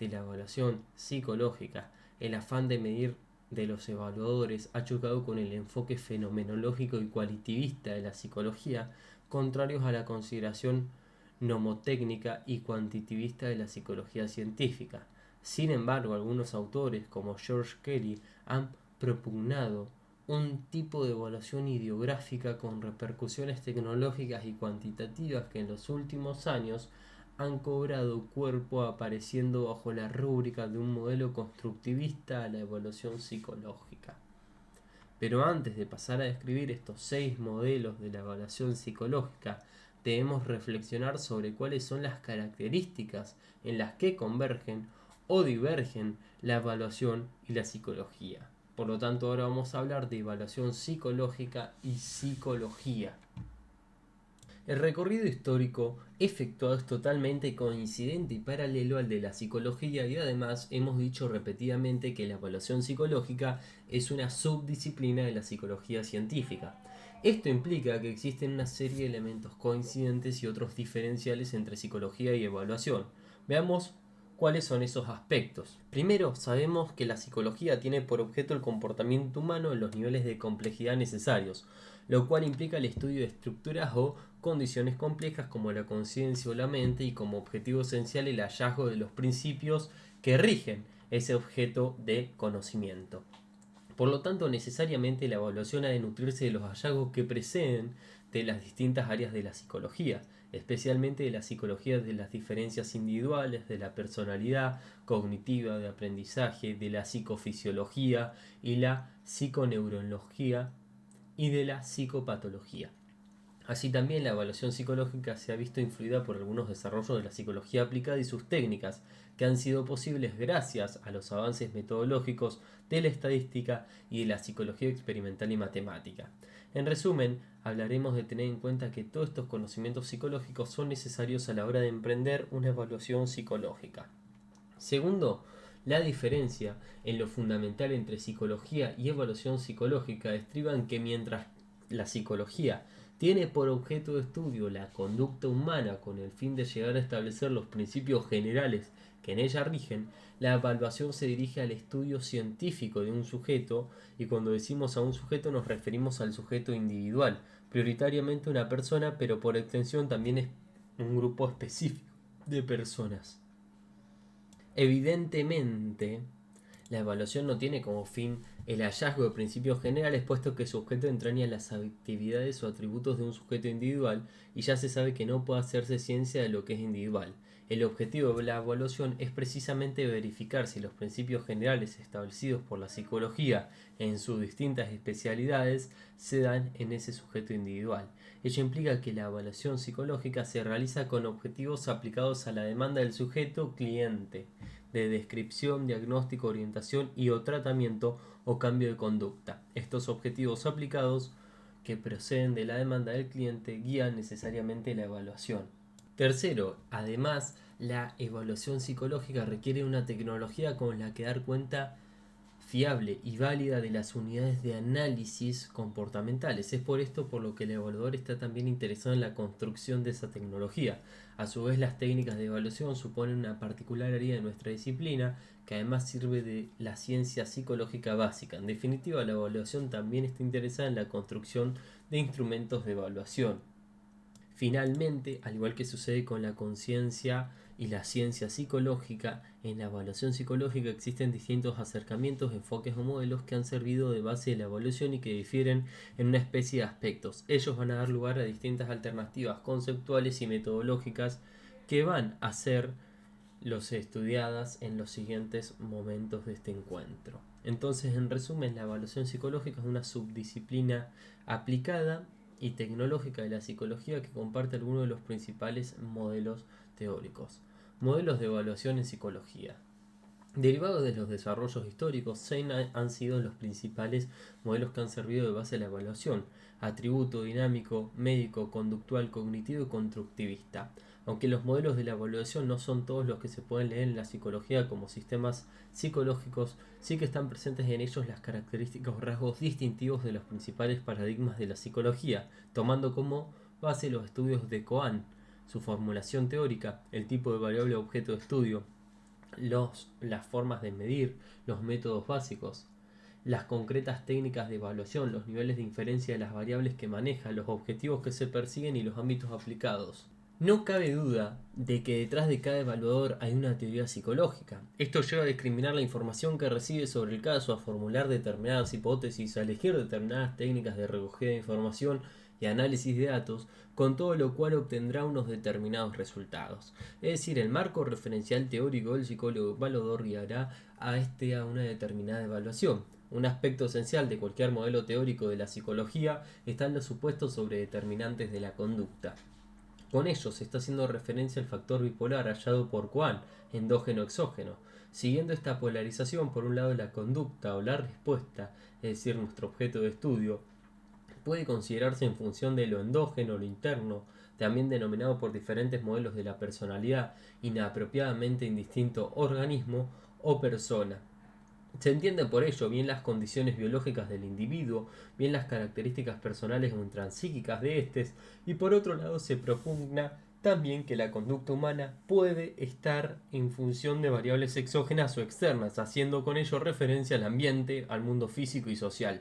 de la evaluación psicológica, el afán de medir de los evaluadores ha chocado con el enfoque fenomenológico y cualitativista de la psicología, contrarios a la consideración nomotécnica y cuantitativista de la psicología científica. Sin embargo, algunos autores, como George Kelly, han propugnado un tipo de evaluación ideográfica con repercusiones tecnológicas y cuantitativas que en los últimos años han cobrado cuerpo apareciendo bajo la rúbrica de un modelo constructivista a la evaluación psicológica. Pero antes de pasar a describir estos 6 modelos de la evaluación psicológica, debemos reflexionar sobre cuáles son las características en las que convergen o divergen la evaluación y la psicología. Por lo tanto, ahora vamos a hablar de evaluación psicológica y psicología. El recorrido histórico efectuado es totalmente coincidente y paralelo al de la psicología, y además hemos dicho repetidamente que la evaluación psicológica es una subdisciplina de la psicología científica. Esto implica que existen una serie de elementos coincidentes y otros diferenciales entre psicología y evaluación. Veamos cuáles son esos aspectos. Primero, sabemos que la psicología tiene por objeto el comportamiento humano en los niveles de complejidad necesarios, lo cual implica el estudio de estructuras o condiciones complejas como la conciencia o la mente, y como objetivo esencial el hallazgo de los principios que rigen ese objeto de conocimiento. Por lo tanto, necesariamente la evaluación ha de nutrirse de los hallazgos que preceden de las distintas áreas de la psicología, especialmente de la psicología de las diferencias individuales, de la personalidad cognitiva, de aprendizaje, de la psicofisiología y la psiconeurología y de la psicopatología. Así también la evaluación psicológica se ha visto influida por algunos desarrollos de la psicología aplicada y sus técnicas, que han sido posibles gracias a los avances metodológicos de la estadística y de la psicología experimental y matemática. En resumen, hablaremos de tener en cuenta que todos estos conocimientos psicológicos son necesarios a la hora de emprender una evaluación psicológica. Segundo, la diferencia en lo fundamental entre psicología y evaluación psicológica estriba en que mientras la psicología tiene por objeto de estudio la conducta humana con el fin de llegar a establecer los principios generales que en ella rigen, la evaluación se dirige al estudio científico de un sujeto, y cuando decimos a un sujeto nos referimos al sujeto individual, prioritariamente una persona, pero por extensión también es un grupo específico de personas. Evidentemente, la evaluación no tiene como fin el hallazgo de principios generales, puesto que su objeto entraña las actividades o atributos de un sujeto individual, y ya se sabe que no puede hacerse ciencia de lo que es individual. El objetivo de la evaluación es precisamente verificar si los principios generales establecidos por la psicología en sus distintas especialidades se dan en ese sujeto individual. Ello implica que la evaluación psicológica se realiza con objetivos aplicados a la demanda del sujeto cliente, de descripción, diagnóstico, orientación y o tratamiento o cambio de conducta. Estos objetivos aplicados que proceden de la demanda del cliente guían necesariamente la evaluación. Tercero, además, la evaluación psicológica requiere una tecnología con la que dar cuenta fiable y válida de las unidades de análisis comportamentales. Es por esto por lo que el evaluador está también interesado en la construcción de esa tecnología. A su vez, las técnicas de evaluación suponen una particular área de nuestra disciplina que además sirve de la ciencia psicológica básica. En definitiva, la evaluación también está interesada en la construcción de instrumentos de evaluación. Finalmente, al igual que sucede con la conciencia y la ciencia psicológica, en la evaluación psicológica existen distintos acercamientos, enfoques o modelos que han servido de base de la evaluación y que difieren en una especie de aspectos. Ellos van a dar lugar a distintas alternativas conceptuales y metodológicas que van a ser estudiadas en los siguientes momentos de este encuentro. Entonces, en resumen, la evaluación psicológica es una subdisciplina aplicada y tecnológica de la psicología que comparte algunos de los principales modelos teóricos. Modelos de evaluación en psicología. Derivados de los desarrollos históricos, 6 han sido los principales modelos que han servido de base a la evaluación: atributo, dinámico, médico, conductual, cognitivo y constructivista. Aunque los modelos de la evaluación no son todos los que se pueden leer en la psicología como sistemas psicológicos, sí que están presentes en ellos las características o rasgos distintivos de los principales paradigmas de la psicología, tomando como base los estudios de Cohen, su formulación teórica, el tipo de variable objeto de estudio, las formas de medir, los métodos básicos, las concretas técnicas de evaluación, los niveles de inferencia de las variables que maneja, los objetivos que se persiguen y los ámbitos aplicados. No cabe duda de que detrás de cada evaluador hay una teoría psicológica. Esto lleva a discriminar la información que recibe sobre el caso, a formular determinadas hipótesis, a elegir determinadas técnicas de recogida de información y análisis de datos, con todo lo cual obtendrá unos determinados resultados. Es decir, el marco referencial teórico del psicólogo evaluador guiará a una determinada evaluación. Un aspecto esencial de cualquier modelo teórico de la psicología están los supuestos sobre determinantes de la conducta. Con ello se está haciendo referencia al factor bipolar hallado por Cohen, endógeno-exógeno. Siguiendo esta polarización, por un lado la conducta o la respuesta, es decir, nuestro objeto de estudio, puede considerarse en función de lo endógeno, lo interno, también denominado por diferentes modelos de la personalidad, inapropiadamente indistinto organismo o persona. Se entiende por ello bien las condiciones biológicas del individuo, bien las características personales o intrapsíquicas de estos, y por otro lado se propugna también que la conducta humana puede estar en función de variables exógenas o externas, haciendo con ello referencia al ambiente, al mundo físico y social.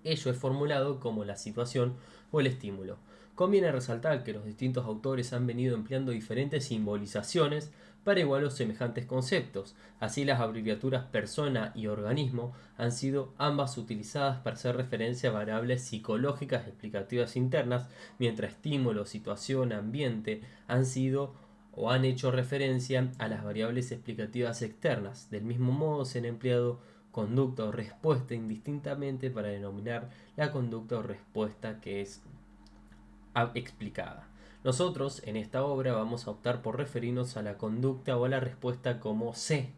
Ello es formulado como la situación o el estímulo. Conviene resaltar que los distintos autores han venido empleando diferentes simbolizaciones para igual los semejantes conceptos. Así, las abreviaturas persona y organismo han sido ambas utilizadas para hacer referencia a variables psicológicas explicativas internas, mientras estímulo, situación, ambiente han sido o han hecho referencia a las variables explicativas externas. Del mismo modo, se han empleado conducta o respuesta indistintamente para denominar la conducta o respuesta que es explicada. Nosotros en esta obra vamos a optar por referirnos a la conducta o a la respuesta como C.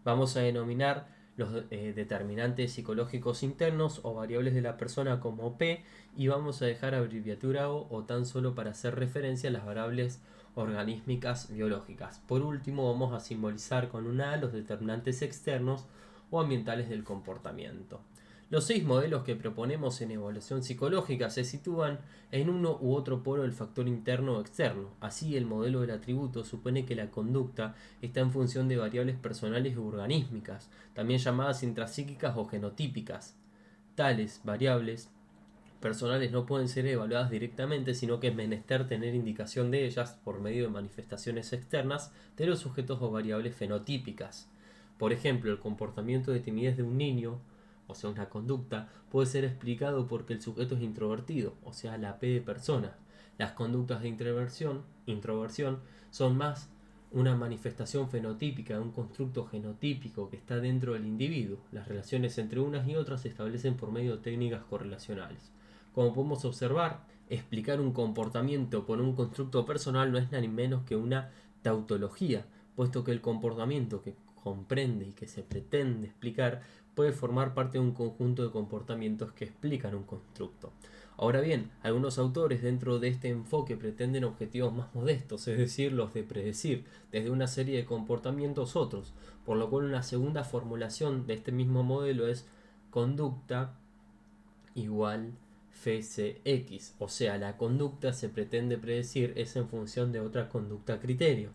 Vamos a denominar los determinantes psicológicos internos o variables de la persona como P, y vamos a dejar abreviatura o tan solo para hacer referencia a las variables organísmicas biológicas. Por último, vamos a simbolizar con una A los determinantes externos o ambientales del comportamiento. Los 6 modelos que proponemos en evaluación psicológica se sitúan en uno u otro polo del factor interno o externo. Así, el modelo del atributo supone que la conducta está en función de variables personales o organísmicas, también llamadas intrapsíquicas o genotípicas. Tales variables personales no pueden ser evaluadas directamente, sino que es menester tener indicación de ellas por medio de manifestaciones externas de los sujetos o variables fenotípicas. Por ejemplo, el comportamiento de timidez de un niño, o sea, una conducta, puede ser explicado porque el sujeto es introvertido, o sea, la P de persona. Las conductas de introversión, son más una manifestación fenotípica de un constructo genotípico que está dentro del individuo. Las relaciones entre unas y otras se establecen por medio de técnicas correlacionales. Como podemos observar, explicar un comportamiento por un constructo personal no es nada ni menos que una tautología, puesto que el comportamiento que comprende y que se pretende explicar puede formar parte de un conjunto de comportamientos que explican un constructo. Ahora bien, algunos autores dentro de este enfoque pretenden objetivos más modestos, es decir, los de predecir desde una serie de comportamientos otros, por lo cual una segunda formulación de este mismo modelo es conducta igual FCX, o sea, la conducta se pretende predecir es en función de otra conducta criterio.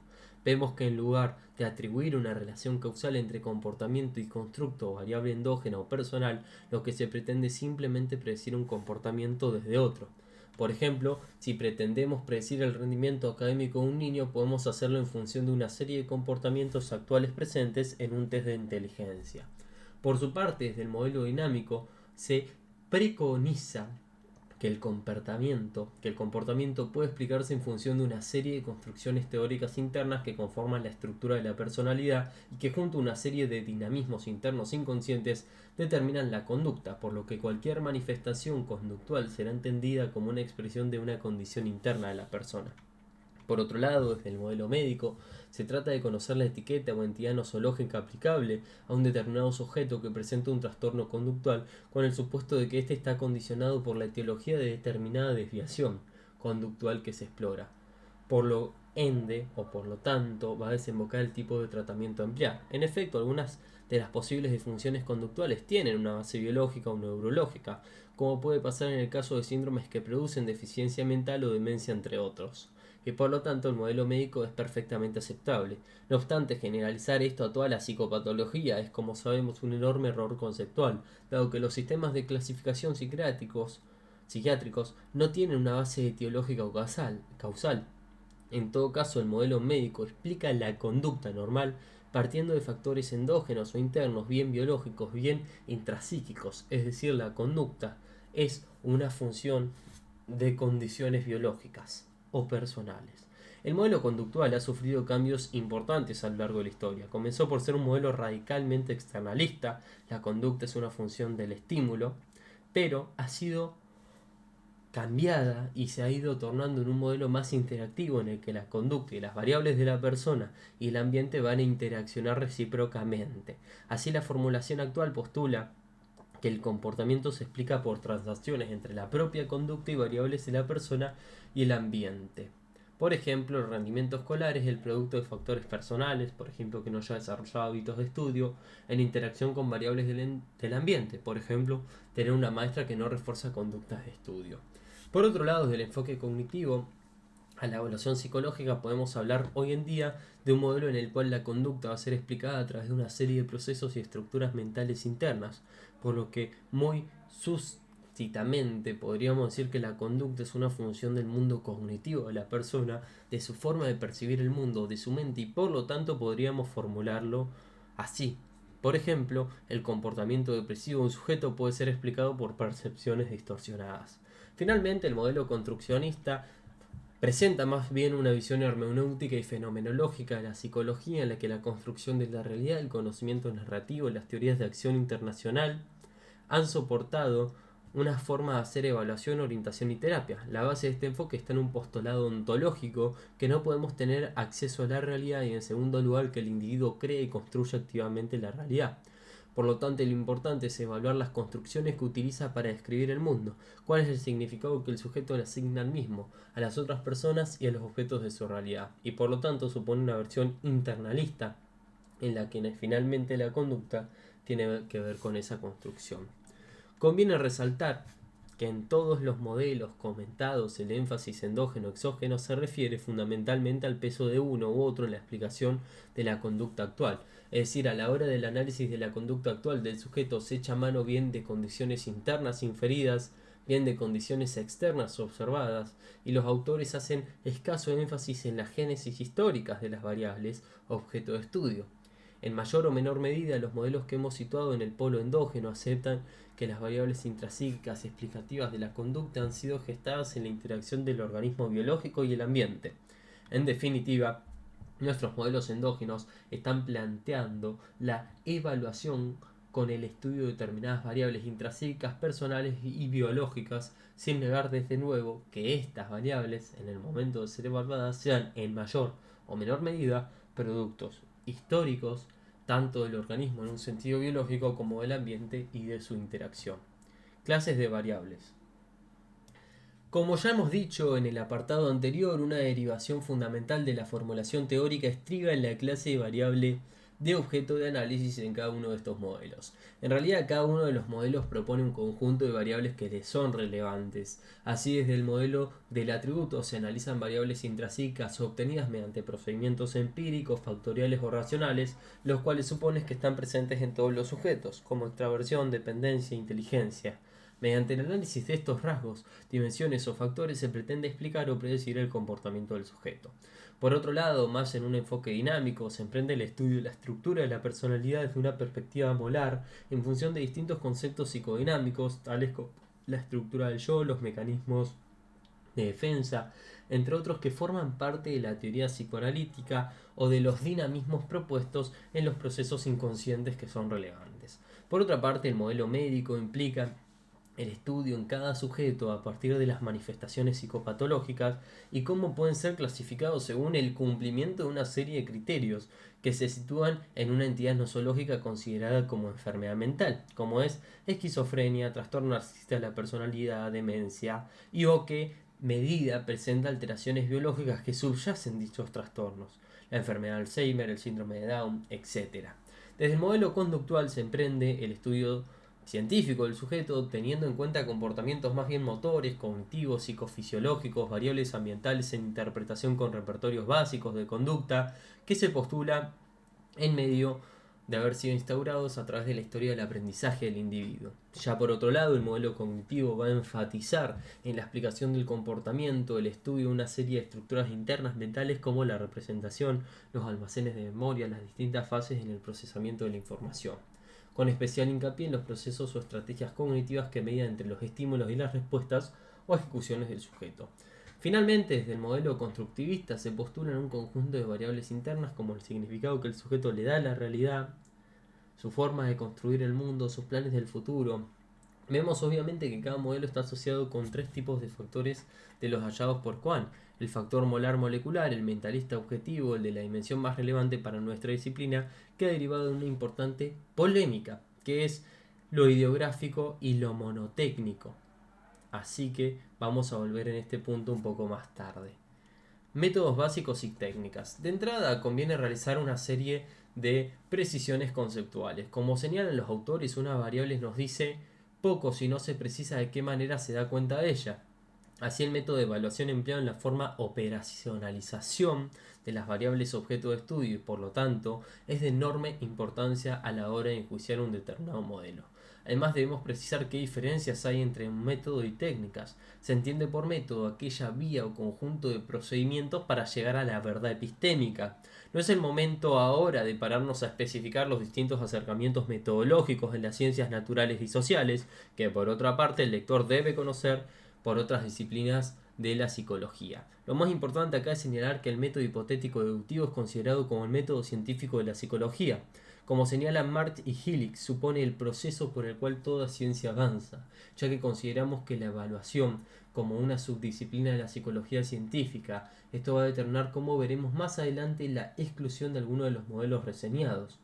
Vemos que en lugar de atribuir una relación causal entre comportamiento y constructo o variable endógena o personal, lo que se pretende es simplemente predecir un comportamiento desde otro. Por ejemplo, si pretendemos predecir el rendimiento académico de un niño, podemos hacerlo en función de una serie de comportamientos actuales presentes en un test de inteligencia. Por su parte, desde el modelo dinámico se preconiza que el comportamiento puede explicarse en función de una serie de construcciones teóricas internas que conforman la estructura de la personalidad y que junto a una serie de dinamismos internos inconscientes determinan la conducta, por lo que cualquier manifestación conductual será entendida como una expresión de una condición interna de la persona. Por otro lado, desde el modelo médico, se trata de conocer la etiqueta o entidad nosológica aplicable a un determinado sujeto que presenta un trastorno conductual con el supuesto de que éste está condicionado por la etiología de determinada desviación conductual que se explora. Por lo ende, o por lo tanto, va a desembocar el tipo de tratamiento a emplear. En efecto, algunas de las posibles disfunciones conductuales tienen una base biológica o neurológica, como puede pasar en el caso de síndromes que producen deficiencia mental o demencia, entre otros, y por lo tanto el modelo médico es perfectamente aceptable. No obstante, generalizar esto a toda la psicopatología es, como sabemos, un enorme error conceptual, dado que los sistemas de clasificación psiquiátricos no tienen una base etiológica o causal. En todo caso, el modelo médico explica la conducta normal partiendo de factores endógenos o internos, bien biológicos, bien intrapsíquicos, es decir, la conducta es una función de condiciones biológicas o personales. El modelo conductual ha sufrido cambios importantes a lo largo de la historia. Comenzó por ser un modelo radicalmente externalista, la conducta es una función del estímulo, pero ha sido cambiada y se ha ido tornando en un modelo más interactivo en el que la conducta y las variables de la persona y el ambiente van a interaccionar recíprocamente. Así, la formulación actual postula que el comportamiento se explica por transacciones entre la propia conducta y variables de la persona y el ambiente. Por ejemplo, el rendimiento escolar es el producto de factores personales, por ejemplo, que no haya desarrollado hábitos de estudio, en interacción con variables del ambiente, por ejemplo, tener una maestra que no refuerza conductas de estudio. Por otro lado, desde el enfoque cognitivo a la evaluación psicológica, podemos hablar hoy en día de un modelo en el cual la conducta va a ser explicada a través de una serie de procesos y estructuras mentales internas, por lo que muy súcitamente podríamos decir que la conducta es una función del mundo cognitivo de la persona, de su forma de percibir el mundo, de su mente, y por lo tanto podríamos formularlo así. Por ejemplo, el comportamiento depresivo de un sujeto puede ser explicado por percepciones distorsionadas. Finalmente, el modelo construccionista presenta más bien una visión hermenéutica y fenomenológica de la psicología, en la que la construcción de la realidad, el conocimiento narrativo y las teorías de acción internacional han soportado una forma de hacer evaluación, orientación y terapia. La base de este enfoque está en un postulado ontológico, que no podemos tener acceso a la realidad, y en segundo lugar que el individuo cree y construye activamente la realidad. Por lo tanto, lo importante es evaluar las construcciones que utiliza para describir el mundo, cuál es el significado que el sujeto le asigna al mismo, a las otras personas y a los objetos de su realidad, y por lo tanto supone una versión internalista en la que finalmente la conducta tiene que ver con esa construcción. Conviene resaltar que en todos los modelos comentados el énfasis endógeno-exógeno se refiere fundamentalmente al peso de uno u otro en la explicación de la conducta actual. Es decir, a la hora del análisis de la conducta actual del sujeto se echa mano bien de condiciones internas inferidas, bien de condiciones externas observadas, y los autores hacen escaso énfasis en las génesis históricas de las variables objeto de estudio. En mayor o menor medida, los modelos que hemos situado en el polo endógeno aceptan que las variables intrapsíquicas explicativas de la conducta han sido gestadas en la interacción del organismo biológico y el ambiente. En definitiva, nuestros modelos endógenos están planteando la evaluación con el estudio de determinadas variables intrapsíquicas personales y biológicas, sin negar desde nuevo que estas variables, en el momento de ser evaluadas, sean en mayor o menor medida productos históricos, tanto del organismo en un sentido biológico como del ambiente y de su interacción. Clases de variables. Como ya hemos dicho en el apartado anterior, una derivación fundamental de la formulación teórica estriba en la clase de variable de objeto de análisis en cada uno de estos modelos. En realidad, cada uno de los modelos propone un conjunto de variables que les son relevantes. Así, desde el modelo del atributo se analizan variables intrasíclicas obtenidas mediante procedimientos empíricos, factoriales o racionales, los cuales suponen que están presentes en todos los sujetos, como extraversión, dependencia e inteligencia. Mediante el análisis de estos rasgos, dimensiones o factores se pretende explicar o predecir el comportamiento del sujeto. Por otro lado, más en un enfoque dinámico, se emprende el estudio de la estructura de la personalidad desde una perspectiva molar en función de distintos conceptos psicodinámicos, tales como la estructura del yo, los mecanismos de defensa, entre otros que forman parte de la teoría psicoanalítica o de los dinamismos propuestos en los procesos inconscientes que son relevantes. Por otra parte, el modelo médico implica el estudio en cada sujeto a partir de las manifestaciones psicopatológicas y cómo pueden ser clasificados según el cumplimiento de una serie de criterios que se sitúan en una entidad nosológica considerada como enfermedad mental, como es esquizofrenia, trastorno narcisista de la personalidad, demencia, y o que medida presenta alteraciones biológicas que subyacen dichos trastornos, la enfermedad de Alzheimer, el síndrome de Down, etc. Desde el modelo conductual se emprende el estudio científico del sujeto, teniendo en cuenta comportamientos más bien motores, cognitivos, psicofisiológicos, variables ambientales en interpretación con repertorios básicos de conducta, que se postula en medio de haber sido instaurados a través de la historia del aprendizaje del individuo. Ya por otro lado, el modelo cognitivo va a enfatizar en la explicación del comportamiento, el estudio de una serie de estructuras internas mentales como la representación, los almacenes de memoria, las distintas fases en el procesamiento de la información, con especial hincapié en los procesos o estrategias cognitivas que median entre los estímulos y las respuestas o ejecuciones del sujeto. Finalmente, desde el modelo constructivista se postulan un conjunto de variables internas como el significado que el sujeto le da a la realidad, su forma de construir el mundo, sus planes del futuro. Vemos obviamente que cada modelo está asociado con tres tipos de factores de los hallados por Quine: el factor molar molecular, el mentalista objetivo, el de la dimensión más relevante para nuestra disciplina, que ha derivado de una importante polémica, que es lo ideográfico y lo monotécnico. Así que vamos a volver en este punto un poco más tarde. Métodos básicos y técnicas. De entrada, conviene realizar una serie de precisiones conceptuales. Como señalan los autores, una variable nos dice poco si no se precisa de qué manera se da cuenta de ella. Así, el método de evaluación empleado en la forma operacionalización de las variables objeto de estudio y por lo tanto es de enorme importancia a la hora de enjuiciar un determinado modelo. Además, debemos precisar qué diferencias hay entre un método y técnicas. Se entiende por método aquella vía o conjunto de procedimientos para llegar a la verdad epistémica. No es el momento ahora de pararnos a especificar los distintos acercamientos metodológicos de las ciencias naturales y sociales, que por otra parte el lector debe conocer por otras disciplinas de la psicología. Lo más importante acá es señalar que el método hipotético deductivo es considerado como el método científico de la psicología. Como señalan Marx y Hillig, supone el proceso por el cual toda ciencia avanza, ya que consideramos que la evaluación como una subdisciplina de la psicología científica, esto va a determinar cómo veremos más adelante la exclusión de algunos de los modelos reseñados.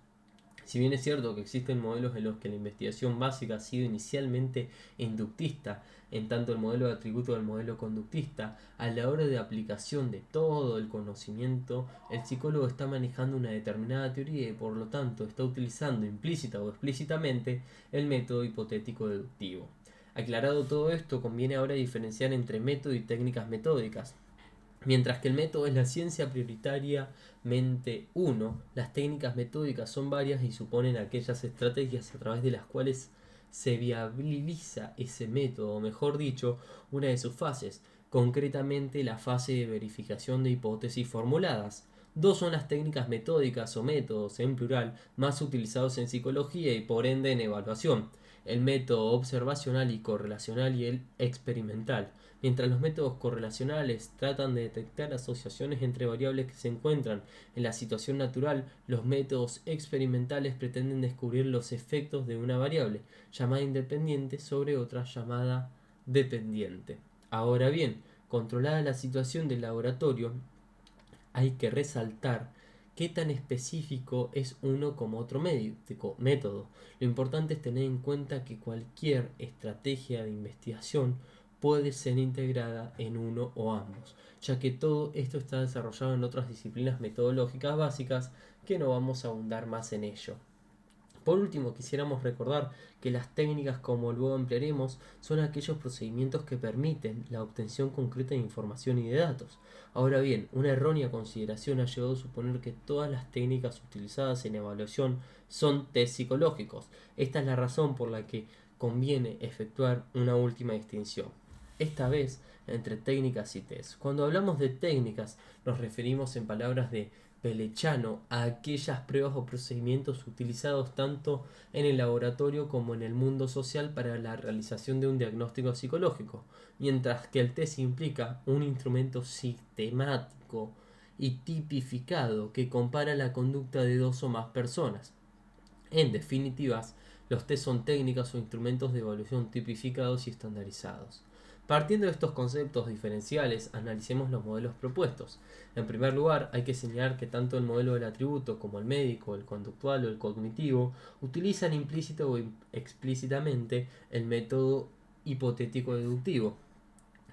Si bien es cierto que existen modelos en los que la investigación básica ha sido inicialmente inductista, en tanto el modelo de atributo del modelo conductista, a la hora de aplicación de todo el conocimiento, el psicólogo está manejando una determinada teoría y por lo tanto está utilizando implícita o explícitamente el método hipotético deductivo. Aclarado todo esto, conviene ahora diferenciar entre método y técnicas metódicas. Mientras que el método es la ciencia prioritariamente uno, las técnicas metódicas son varias y suponen aquellas estrategias a través de las cuales se viabiliza ese método, o mejor dicho, una de sus fases, concretamente la fase de verificación de hipótesis formuladas. Dos son las técnicas metódicas o métodos, en plural, más utilizados en psicología y por ende en evaluación: el método observacional y correlacional y el experimental. Mientras los métodos correlacionales tratan de detectar asociaciones entre variables que se encuentran en la situación natural, los métodos experimentales pretenden descubrir los efectos de una variable llamada independiente sobre otra llamada dependiente. Ahora bien, controlada la situación del laboratorio, hay que resaltar qué tan específico es uno como otro método. Lo importante es tener en cuenta que cualquier estrategia de investigación puede ser integrada en uno o ambos, ya que todo esto está desarrollado en otras disciplinas metodológicas básicas que no vamos a ahondar más en ello. Por último, quisiéramos recordar que las técnicas, como luego emplearemos, son aquellos procedimientos que permiten la obtención concreta de información y de datos. Ahora bien, una errónea consideración ha llegado a suponer que todas las técnicas utilizadas en evaluación son test psicológicos. Esta es la razón por la que conviene efectuar una última distinción. Esta vez entre técnicas y test. Cuando hablamos de técnicas, nos referimos en palabras de Pelechano a aquellas pruebas o procedimientos utilizados tanto en el laboratorio como en el mundo social para la realización de un diagnóstico psicológico, mientras que el test implica un instrumento sistemático y tipificado que compara la conducta de dos o más personas. En definitivas, los test son técnicas o instrumentos de evaluación tipificados y estandarizados. Partiendo de estos conceptos diferenciales, analicemos los modelos propuestos. En primer lugar, hay que señalar que tanto el modelo del atributo como el médico, el conductual o el cognitivo utilizan implícito o explícitamente el método hipotético-deductivo.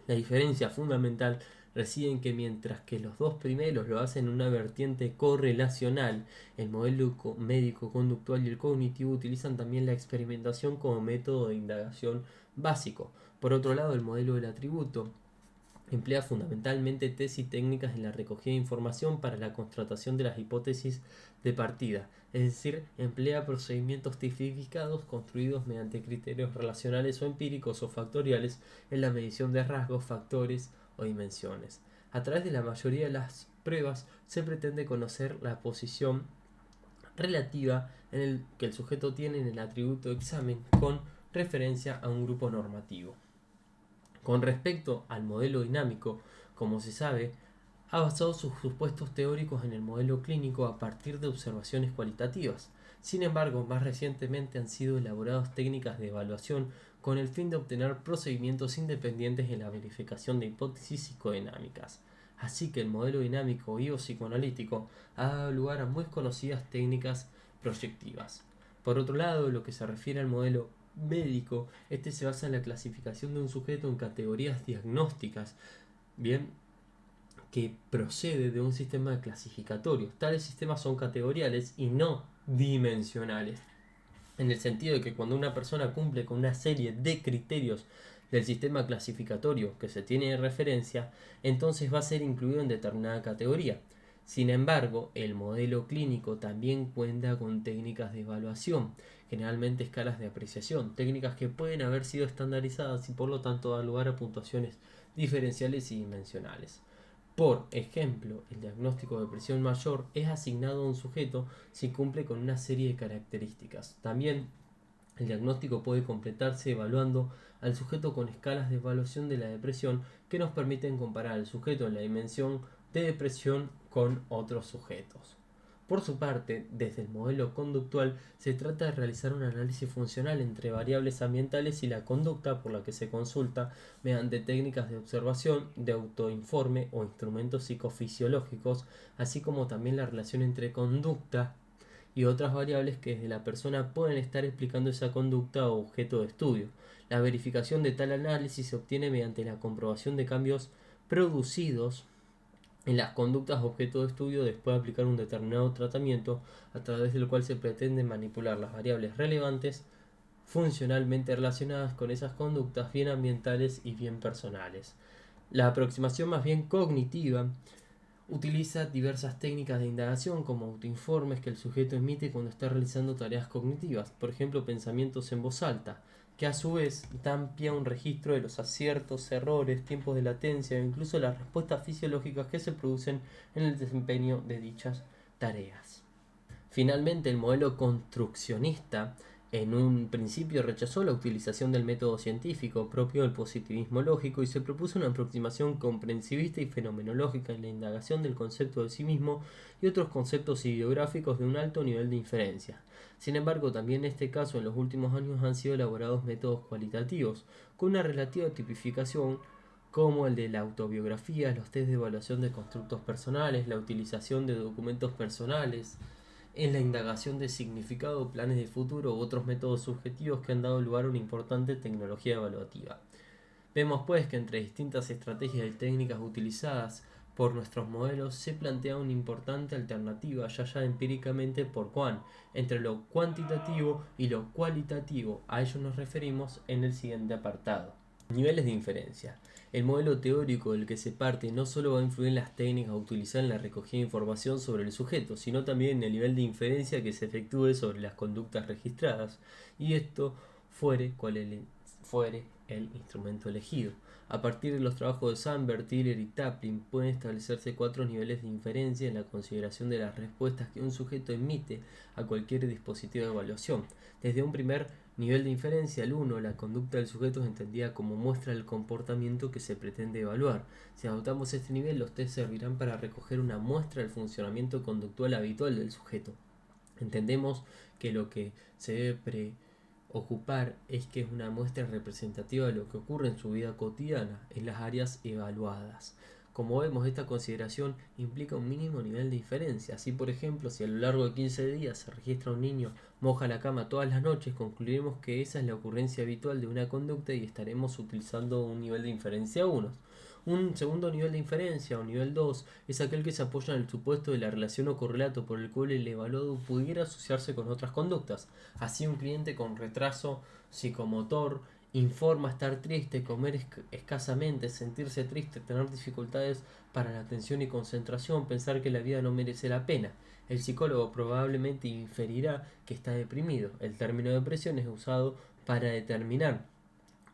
La diferencia fundamental reside en que mientras que los dos primeros lo hacen en una vertiente correlacional, el modelo médico-conductual y el cognitivo utilizan también la experimentación como método de indagación básico. Por otro lado, el modelo del atributo emplea fundamentalmente test y técnicas en la recogida de información para la constatación de las hipótesis de partida, es decir, emplea procedimientos tipificados construidos mediante criterios relacionales o empíricos o factoriales en la medición de rasgos, factores o dimensiones. A través de la mayoría de las pruebas se pretende conocer la posición relativa que el sujeto tiene en el atributo de examen con referencia a un grupo normativo. Con respecto al modelo dinámico, como se sabe, ha basado sus supuestos teóricos en el modelo clínico a partir de observaciones cualitativas. Sin embargo, más recientemente han sido elaboradas técnicas de evaluación con el fin de obtener procedimientos independientes en la verificación de hipótesis psicodinámicas. Así que el modelo dinámico y o psicoanalítico ha dado lugar a muy conocidas técnicas proyectivas. Por otro lado, lo que se refiere al modelo médico, este se basa en la clasificación de un sujeto en categorías diagnósticas, bien, que procede de un sistema clasificatorio. Tales sistemas son categoriales y no dimensionales, en el sentido de que cuando una persona cumple con una serie de criterios del sistema clasificatorio que se tiene de referencia, entonces va a ser incluido en determinada categoría. Sin embargo, el modelo clínico también cuenta con técnicas de evaluación, generalmente escalas de apreciación, técnicas que pueden haber sido estandarizadas y por lo tanto dan lugar a puntuaciones diferenciales y dimensionales. Por ejemplo, el diagnóstico de presión mayor es asignado a un sujeto si cumple con una serie de características. También el diagnóstico puede completarse evaluando al sujeto con escalas de evaluación de la depresión que nos permiten comparar al sujeto en la dimensión de depresión con otros sujetos. Por su parte, desde el modelo conductual se trata de realizar un análisis funcional entre variables ambientales y la conducta por la que se consulta mediante técnicas de observación, de autoinforme o instrumentos psicofisiológicos, así como también la relación entre conducta y otras variables que desde la persona pueden estar explicando esa conducta o objeto de estudio. La verificación de tal análisis se obtiene mediante la comprobación de cambios producidos en las conductas objeto de estudio después de aplicar un determinado tratamiento a través del cual se pretende manipular las variables relevantes funcionalmente relacionadas con esas conductas bien ambientales y bien personales. La aproximación más bien cognitiva utiliza diversas técnicas de indagación como autoinformes que el sujeto emite cuando está realizando tareas cognitivas, por ejemplo pensamientos en voz alta, que a su vez dan pie a un registro de los aciertos, errores, tiempos de latencia e incluso las respuestas fisiológicas que se producen en el desempeño de dichas tareas. Finalmente, el modelo construccionista en un principio rechazó la utilización del método científico propio del positivismo lógico y se propuso una aproximación comprensivista y fenomenológica en la indagación del concepto de sí mismo y otros conceptos ideográficos de un alto nivel de inferencia. Sin embargo, también en este caso en los últimos años han sido elaborados métodos cualitativos, con una relativa tipificación como el de la autobiografía, los test de evaluación de constructos personales, la utilización de documentos personales, en la indagación de significado, planes de futuro u otros métodos subjetivos que han dado lugar a una importante tecnología evaluativa. Vemos pues que entre distintas estrategias y técnicas utilizadas por nuestros modelos se plantea una importante alternativa, ya empíricamente por Quant, entre lo cuantitativo y lo cualitativo. A ello nos referimos en el siguiente apartado. Niveles de inferencia. El modelo teórico del que se parte no solo va a influir en las técnicas a utilizar en la recogida de información sobre el sujeto, sino también en el nivel de inferencia que se efectúe sobre las conductas registradas, y esto fuere el instrumento elegido. A partir de los trabajos de Sandberg, Tiller y Taplin pueden establecerse 4 niveles de inferencia en la consideración de las respuestas que un sujeto emite a cualquier dispositivo de evaluación. Desde un primer nivel de inferencia, el 1, la conducta del sujeto es entendida como muestra del comportamiento que se pretende evaluar. Si adoptamos este nivel, los test servirán para recoger una muestra del funcionamiento conductual habitual del sujeto. Entendemos que lo que se debe ocupar es que es una muestra representativa de lo que ocurre en su vida cotidiana en las áreas evaluadas. Como vemos, esta consideración implica un mínimo nivel de inferencia. Así, por ejemplo, si a lo largo de 15 días se registra un niño moja la cama todas las noches, concluiremos que esa es la ocurrencia habitual de una conducta y estaremos utilizando un nivel de inferencia 1. Un segundo nivel de inferencia, o nivel 2, es aquel que se apoya en el supuesto de la relación o correlato por el cual el evaluado pudiera asociarse con otras conductas. Así, un cliente con retraso psicomotor informa estar triste, comer escasamente, sentirse triste, tener dificultades para la atención y concentración, pensar que la vida no merece la pena. El psicólogo probablemente inferirá que está deprimido. El término depresión es usado para determinar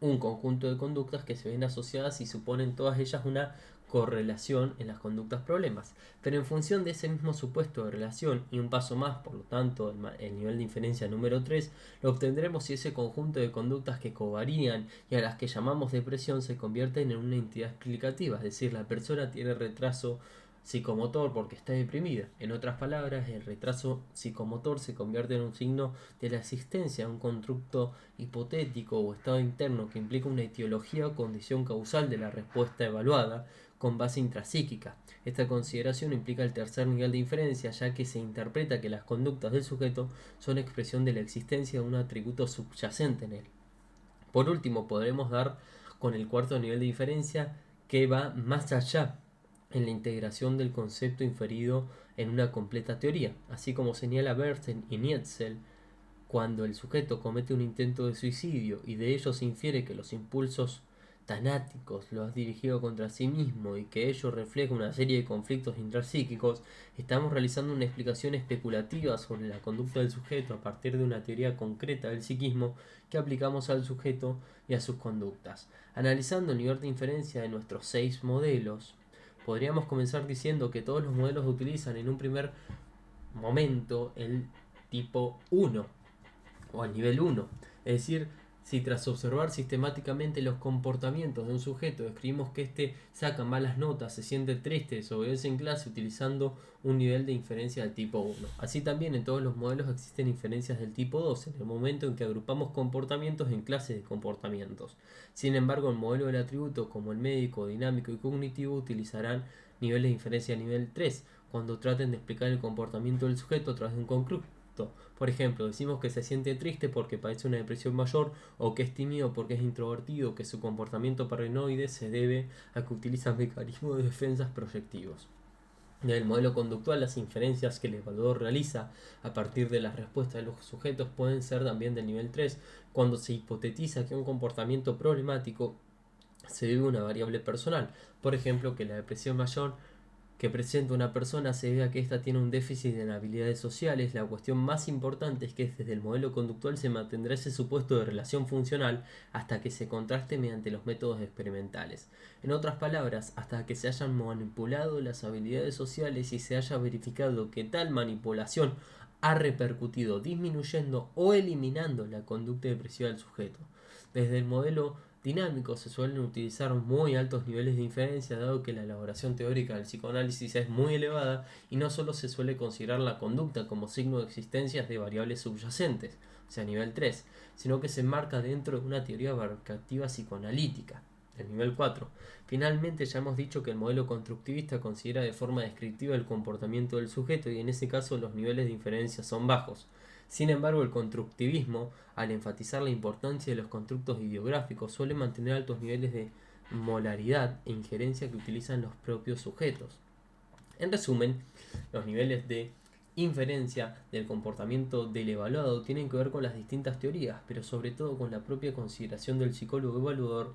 un conjunto de conductas que se ven asociadas y suponen todas ellas una correlación en las conductas problemas. Pero en función de ese mismo supuesto de relación y un paso más, por lo tanto el nivel de inferencia número 3, lo obtendremos si ese conjunto de conductas que covarían y a las que llamamos depresión se convierten en una entidad explicativa, es decir, la persona tiene retraso psicomotor porque está deprimida. En otras palabras, el retraso psicomotor se convierte en un signo de la existencia de un constructo hipotético o estado interno que implica una etiología o condición causal de la respuesta evaluada con base intrapsíquica. Esta consideración implica el tercer nivel de inferencia, ya que se interpreta que las conductas del sujeto son expresión de la existencia de un atributo subyacente en él. Por último, podremos dar con el cuarto nivel de inferencia, que va más allá en la integración del concepto inferido en una completa teoría. Así como señala Bernstein y Nietzel, cuando el sujeto comete un intento de suicidio y de ello se infiere que los impulsos tanáticos lo has dirigido contra sí mismo y que ello refleja una serie de conflictos intrapsíquicos, estamos realizando una explicación especulativa sobre la conducta del sujeto a partir de una teoría concreta del psiquismo que aplicamos al sujeto y a sus conductas. Analizando el nivel de inferencia de nuestros 6 modelos, podríamos comenzar diciendo que todos los modelos utilizan en un primer momento el tipo 1 o al nivel 1. Es decir, si tras observar sistemáticamente los comportamientos de un sujeto describimos que éste saca malas notas, se siente triste, desobedece en clase utilizando un nivel de inferencia del tipo 1. Así también en todos los modelos existen inferencias del tipo 2 en el momento en que agrupamos comportamientos en clases de comportamientos. Sin embargo, el modelo del atributo como el médico, dinámico y cognitivo utilizarán niveles de inferencia a nivel 3 cuando traten de explicar el comportamiento del sujeto a través de un constructo. Por ejemplo, decimos que se siente triste porque padece una depresión mayor, o que es tímido porque es introvertido, que su comportamiento paranoide se debe a que utiliza mecanismos de defensa proyectivos. En el modelo conductual, las inferencias que el evaluador realiza a partir de las respuestas de los sujetos pueden ser también del nivel 3, cuando se hipotetiza que un comportamiento problemático se debe a una variable personal. Por ejemplo, que la depresión mayor que presenta una persona se debe a que ésta tiene un déficit en habilidades sociales. La cuestión más importante es que desde el modelo conductual se mantendrá ese supuesto de relación funcional hasta que se contraste mediante los métodos experimentales. En otras palabras, hasta que se hayan manipulado las habilidades sociales y se haya verificado que tal manipulación ha repercutido disminuyendo o eliminando la conducta depresiva del sujeto. Desde el modelo dinámico se suelen utilizar muy altos niveles de inferencia, dado que la elaboración teórica del psicoanálisis es muy elevada y no solo se suele considerar la conducta como signo de existencias de variables subyacentes, o sea, nivel 3, sino que se enmarca dentro de una teoría abarcativa psicoanalítica. El nivel 4. Finalmente, ya hemos dicho que el modelo constructivista considera de forma descriptiva el comportamiento del sujeto y en ese caso los niveles de inferencia son bajos. Sin embargo, el constructivismo, al enfatizar la importancia de los constructos ideográficos, suele mantener altos niveles de molaridad e injerencia que utilizan los propios sujetos. En resumen, los niveles de inferencia del comportamiento del evaluado tienen que ver con las distintas teorías, pero sobre todo con la propia consideración del psicólogo evaluador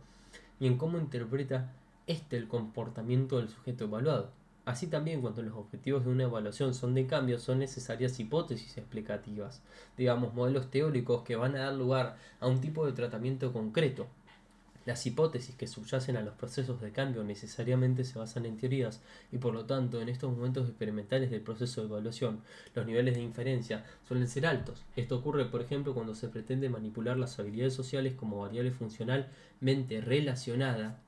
y en cómo interpreta el comportamiento del sujeto evaluado. Así también, cuando los objetivos de una evaluación son de cambio, son necesarias hipótesis explicativas, digamos modelos teóricos que van a dar lugar a un tipo de tratamiento concreto. Las hipótesis que subyacen a los procesos de cambio necesariamente se basan en teorías y por lo tanto en estos momentos experimentales del proceso de evaluación los niveles de inferencia suelen ser altos. Esto ocurre por ejemplo cuando se pretende manipular las habilidades sociales como variable funcionalmente relacionada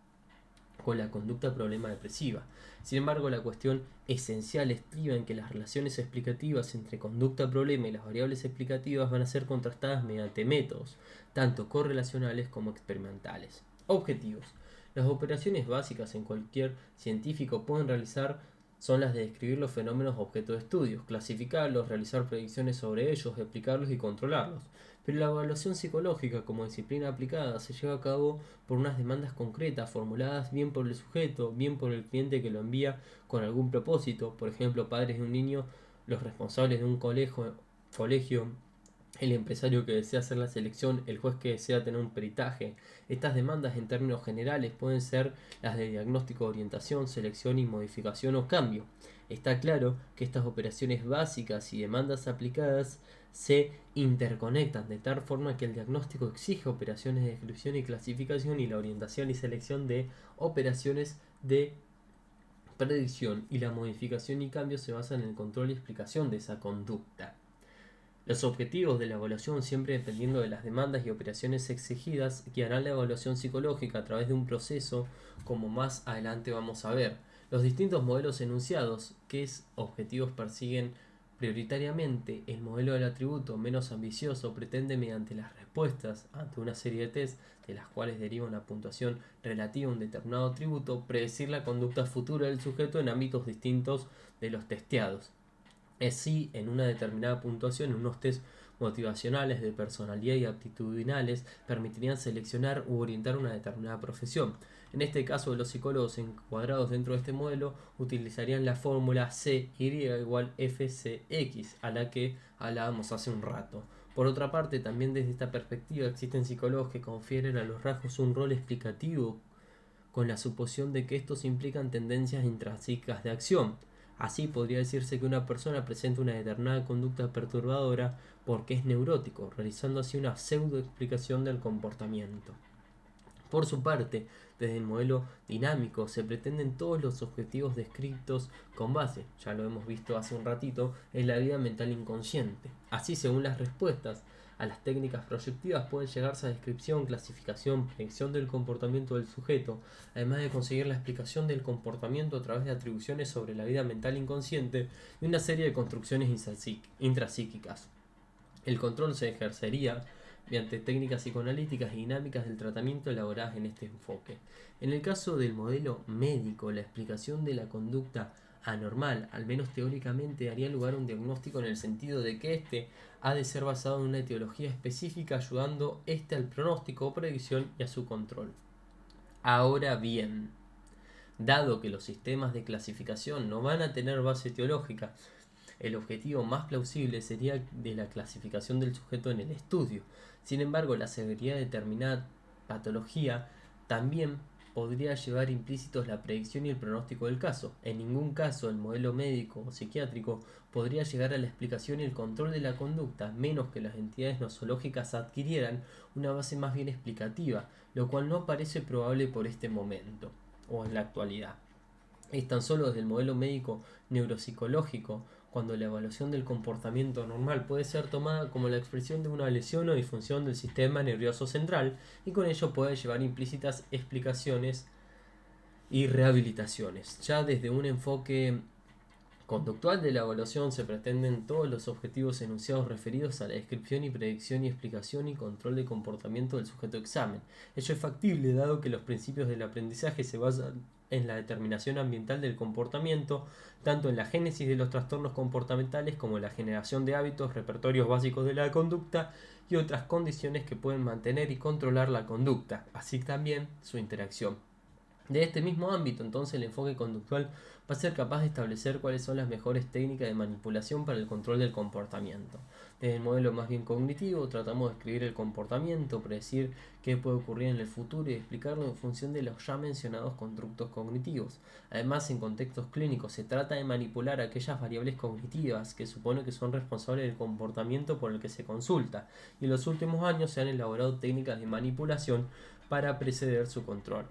con la conducta problema depresiva. Sin embargo, la cuestión esencial estriba en que las relaciones explicativas entre conducta problema y las variables explicativas van a ser contrastadas mediante métodos, tanto correlacionales como experimentales. Objetivos. Las operaciones básicas en cualquier científico pueden realizar son las de describir los fenómenos objeto de estudios, clasificarlos, realizar predicciones sobre ellos, explicarlos y controlarlos. Pero la evaluación psicológica como disciplina aplicada se lleva a cabo por unas demandas concretas formuladas bien por el sujeto, bien por el cliente que lo envía con algún propósito, por ejemplo, padres de un niño, los responsables de un colegio, el empresario que desea hacer la selección, el juez que desea tener un peritaje. Estas demandas en términos generales pueden ser las de diagnóstico, orientación, selección y modificación o cambio. Está claro que estas operaciones básicas y demandas aplicadas se interconectan de tal forma que el diagnóstico exige operaciones de descripción y clasificación y la orientación y selección de operaciones de predicción y la modificación y cambio se basan en el control y explicación de esa conducta. Los objetivos de la evaluación, siempre dependiendo de las demandas y operaciones exigidas, guiarán la evaluación psicológica a través de un proceso, como más adelante vamos a ver. Los distintos modelos enunciados, que objetivos persiguen prioritariamente, el modelo del atributo menos ambicioso pretende mediante las respuestas ante una serie de tests, de las cuales deriva una puntuación relativa a un determinado atributo, predecir la conducta futura del sujeto en ámbitos distintos de los testeados. Así, en una determinada puntuación, unos test motivacionales de personalidad y aptitudinales permitirían seleccionar u orientar una determinada profesión. En este caso, los psicólogos encuadrados dentro de este modelo utilizarían la fórmula CY igual FCX, a la que hablábamos hace un rato. Por otra parte, también desde esta perspectiva existen psicólogos que confieren a los rasgos un rol explicativo con la suposición de que estos implican tendencias intrínsecas de acción. Así podría decirse que una persona presenta una determinada conducta perturbadora porque es neurótico, realizando así una pseudo explicación del comportamiento. Por su parte, desde el modelo dinámico se pretenden todos los objetivos descritos con base, ya lo hemos visto hace un ratito, en la vida mental inconsciente. Así, según las respuestas a las técnicas proyectivas pueden llegarse a descripción, clasificación, predicción del comportamiento del sujeto, además de conseguir la explicación del comportamiento a través de atribuciones sobre la vida mental inconsciente y una serie de construcciones intrapsíquicas. El control se ejercería mediante técnicas psicoanalíticas y dinámicas del tratamiento elaboradas en este enfoque. En el caso del modelo médico, la explicación de la conducta anormal, al menos teóricamente, daría lugar a un diagnóstico en el sentido de que éste ha de ser basado en una etiología específica, ayudando al pronóstico o predicción y a su control. Ahora bien, dado que los sistemas de clasificación no van a tener base etiológica, el objetivo más plausible sería de la clasificación del sujeto en el estudio. Sin embargo, la severidad de determinada patología también podría llevar implícitos la predicción y el pronóstico del caso. En ningún caso el modelo médico o psiquiátrico podría llegar a la explicación y el control de la conducta, menos que las entidades nosológicas adquirieran una base más bien explicativa, lo cual no parece probable por este momento o en la actualidad. Es tan solo desde el modelo médico neuropsicológico cuando la evaluación del comportamiento normal puede ser tomada como la expresión de una lesión o disfunción del sistema nervioso central y con ello puede llevar implícitas explicaciones y rehabilitaciones. Ya desde un enfoque conductual de la evaluación se pretenden todos los objetivos enunciados referidos a la descripción y predicción y explicación y control de comportamiento del sujeto de examen. Ello es factible dado que los principios del aprendizaje se basan en la determinación ambiental del comportamiento, tanto en la génesis de los trastornos comportamentales como en la generación de hábitos, repertorios básicos de la conducta y otras condiciones que pueden mantener y controlar la conducta, así también su interacción. De este mismo ámbito, entonces, el enfoque conductual va a ser capaz de establecer cuáles son las mejores técnicas de manipulación para el control del comportamiento. Desde el modelo más bien cognitivo, tratamos de describir el comportamiento, predecir qué puede ocurrir en el futuro y explicarlo en función de los ya mencionados constructos cognitivos. Además, en contextos clínicos, se trata de manipular aquellas variables cognitivas que supone que son responsables del comportamiento por el que se consulta, y en los últimos años se han elaborado técnicas de manipulación para preceder su control.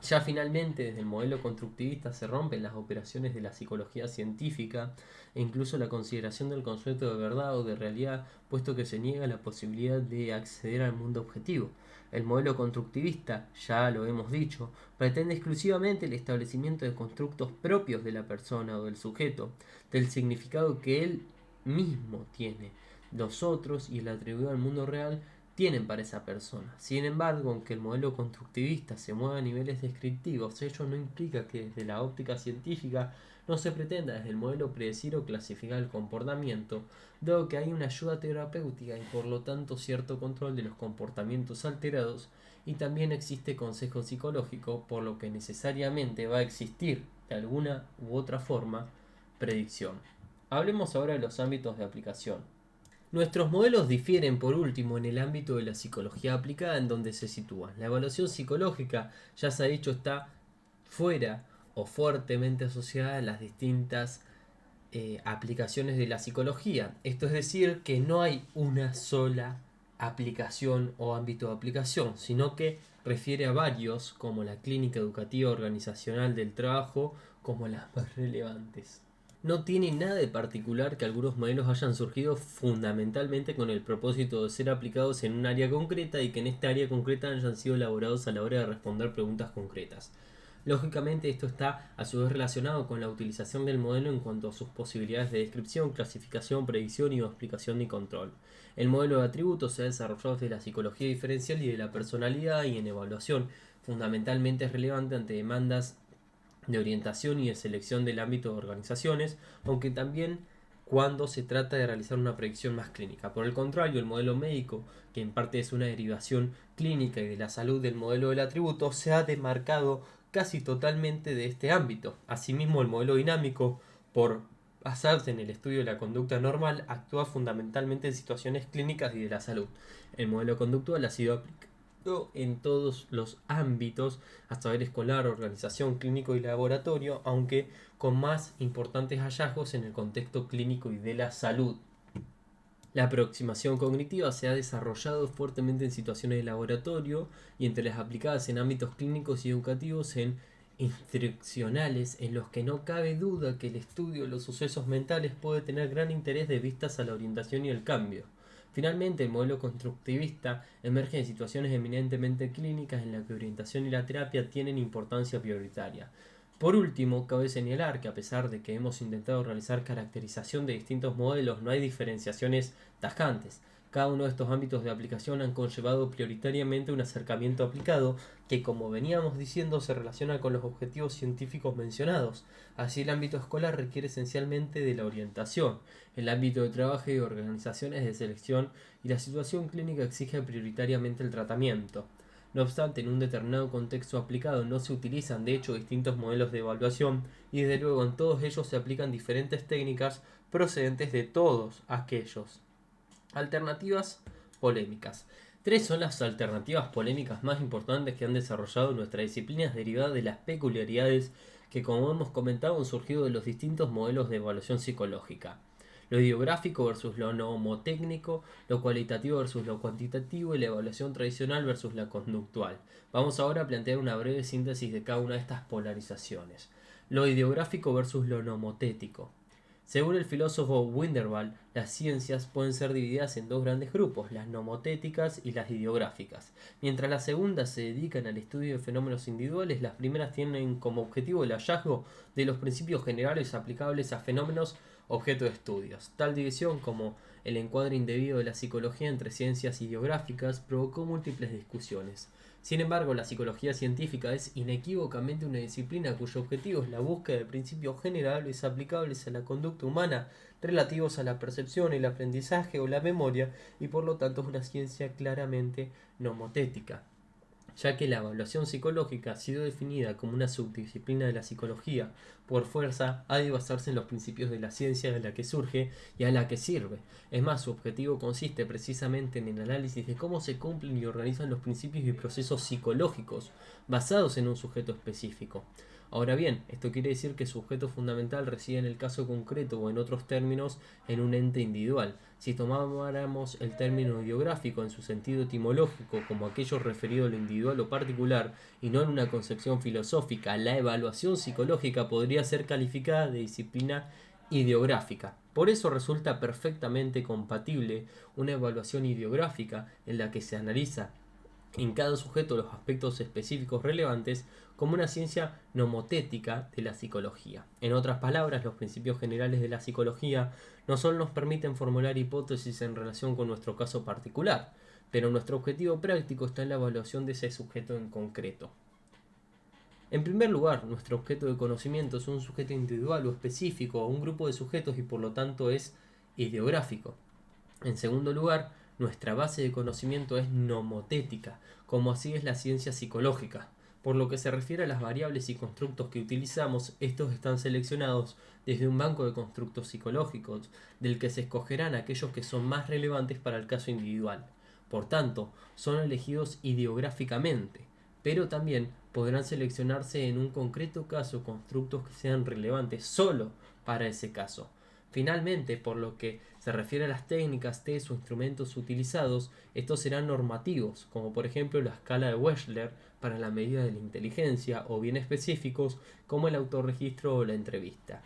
Ya finalmente, desde el modelo constructivista se rompen las operaciones de la psicología científica e incluso la consideración del concepto de verdad o de realidad, puesto que se niega la posibilidad de acceder al mundo objetivo. El modelo constructivista, ya lo hemos dicho, pretende exclusivamente el establecimiento de constructos propios de la persona o del sujeto, del significado que él mismo tiene. Los otros y el atribuido al mundo real tienen para esa persona. Sin embargo, aunque el modelo constructivista se mueva a niveles descriptivos, ello no implica que desde la óptica científica no se pretenda desde el modelo predecir o clasificar el comportamiento, dado que hay una ayuda terapéutica y por lo tanto cierto control de los comportamientos alterados, y también existe consejo psicológico, por lo que necesariamente va a existir de alguna u otra forma predicción. Hablemos ahora de los ámbitos de aplicación. Nuestros modelos difieren por último en el ámbito de la psicología aplicada en donde se sitúan. La evaluación psicológica, ya se ha dicho, está fuera o fuertemente asociada a las distintas aplicaciones de la psicología. Esto es decir, que no hay una sola aplicación o ámbito de aplicación, sino que refiere a varios, como la clínica educativa organizacional del trabajo, como las más relevantes. No tiene nada de particular que algunos modelos hayan surgido fundamentalmente con el propósito de ser aplicados en un área concreta y que en esta área concreta hayan sido elaborados a la hora de responder preguntas concretas. Lógicamente, esto está a su vez relacionado con la utilización del modelo en cuanto a sus posibilidades de descripción, clasificación, predicción y explicación y control. El modelo de atributos se ha desarrollado desde la psicología diferencial y de la personalidad, y en evaluación fundamentalmente es relevante ante demandas de orientación y de selección del ámbito de organizaciones, aunque también cuando se trata de realizar una predicción más clínica. Por el contrario, el modelo médico, que en parte es una derivación clínica y de la salud del modelo del atributo, se ha demarcado casi totalmente de este ámbito. Asimismo, el modelo dinámico, por basarse en el estudio de la conducta normal, actúa fundamentalmente en situaciones clínicas y de la salud. El modelo conductual ha sido aplicado en todos los ámbitos, hasta saber escolar, organización, clínico y laboratorio, aunque con más importantes hallazgos en el contexto clínico y de la salud. La aproximación cognitiva se ha desarrollado fuertemente en situaciones de laboratorio y entre las aplicadas en ámbitos clínicos y educativos en instruccionales, en los que no cabe duda que el estudio de los sucesos mentales puede tener gran interés de vistas a la orientación y el cambio. Finalmente, el modelo constructivista emerge en situaciones eminentemente clínicas en las que orientación y la terapia tienen importancia prioritaria. Por último, cabe señalar que a pesar de que hemos intentado realizar caracterización de distintos modelos, no hay diferenciaciones tajantes. Cada uno de estos ámbitos de aplicación han conllevado prioritariamente un acercamiento aplicado que, como veníamos diciendo, se relaciona con los objetivos científicos mencionados. Así, el ámbito escolar requiere esencialmente de la orientación, el ámbito de trabajo y organizaciones de selección, y la situación clínica exige prioritariamente el tratamiento. No obstante, en un determinado contexto aplicado no se utilizan de hecho distintos modelos de evaluación, y desde luego en todos ellos se aplican diferentes técnicas procedentes de todos aquellos. Alternativas polémicas. Tres son las alternativas polémicas más importantes que han desarrollado nuestras disciplinas derivadas de las peculiaridades que, como hemos comentado, han surgido de los distintos modelos de evaluación psicológica. Lo ideográfico versus lo nomotécnico, lo cualitativo versus lo cuantitativo y la evaluación tradicional versus la conductual. Vamos ahora a plantear una breve síntesis de cada una de estas polarizaciones. Lo ideográfico versus lo nomotético. Según el filósofo Winterval, las ciencias pueden ser divididas en dos grandes grupos, las nomotéticas y las ideográficas. Mientras las segundas se dedican al estudio de fenómenos individuales, las primeras tienen como objetivo el hallazgo de los principios generales aplicables a fenómenos objeto de estudios. Tal división, como el encuadre indebido de la psicología entre ciencias ideográficas, provocó múltiples discusiones. Sin embargo, la psicología científica es inequívocamente una disciplina cuyo objetivo es la búsqueda de principios generales aplicables a la conducta humana relativos a la percepción, el aprendizaje o la memoria, y por lo tanto es una ciencia claramente nomotética, ya que la evaluación psicológica ha sido definida como una subdisciplina de la psicología. Por fuerza, ha de basarse en los principios de la ciencia de la que surge y a la que sirve. Es más, su objetivo consiste precisamente en el análisis de cómo se cumplen y organizan los principios y procesos psicológicos basados en un sujeto específico. Ahora bien, esto quiere decir que su objeto fundamental reside en el caso concreto o, en otros términos, en un ente individual. Si tomáramos el término ideográfico en su sentido etimológico como aquello referido a lo individual o particular y no en una concepción filosófica, la evaluación psicológica podría ser calificada de disciplina ideográfica. Por eso resulta perfectamente compatible una evaluación ideográfica en la que se analiza en cada sujeto los aspectos específicos relevantes como una ciencia nomotética de la psicología. En otras palabras, los principios generales de la psicología no solo nos permiten formular hipótesis en relación con nuestro caso particular, pero nuestro objetivo práctico está en la evaluación de ese sujeto en concreto. En primer lugar, nuestro objeto de conocimiento es un sujeto individual o específico o un grupo de sujetos y por lo tanto es ideográfico. En segundo lugar, nuestra base de conocimiento es nomotética, como así es la ciencia psicológica. Por lo que se refiere a las variables y constructos que utilizamos, estos están seleccionados desde un banco de constructos psicológicos, del que se escogerán aquellos que son más relevantes para el caso individual. Por tanto, son elegidos ideográficamente, pero también podrán seleccionarse en un concreto caso constructos que sean relevantes solo para ese caso. Finalmente, por lo que se refiere a las técnicas, test o instrumentos utilizados, estos serán normativos, como por ejemplo la escala de Wechsler para la medida de la inteligencia, o bien específicos, como el autorregistro o la entrevista.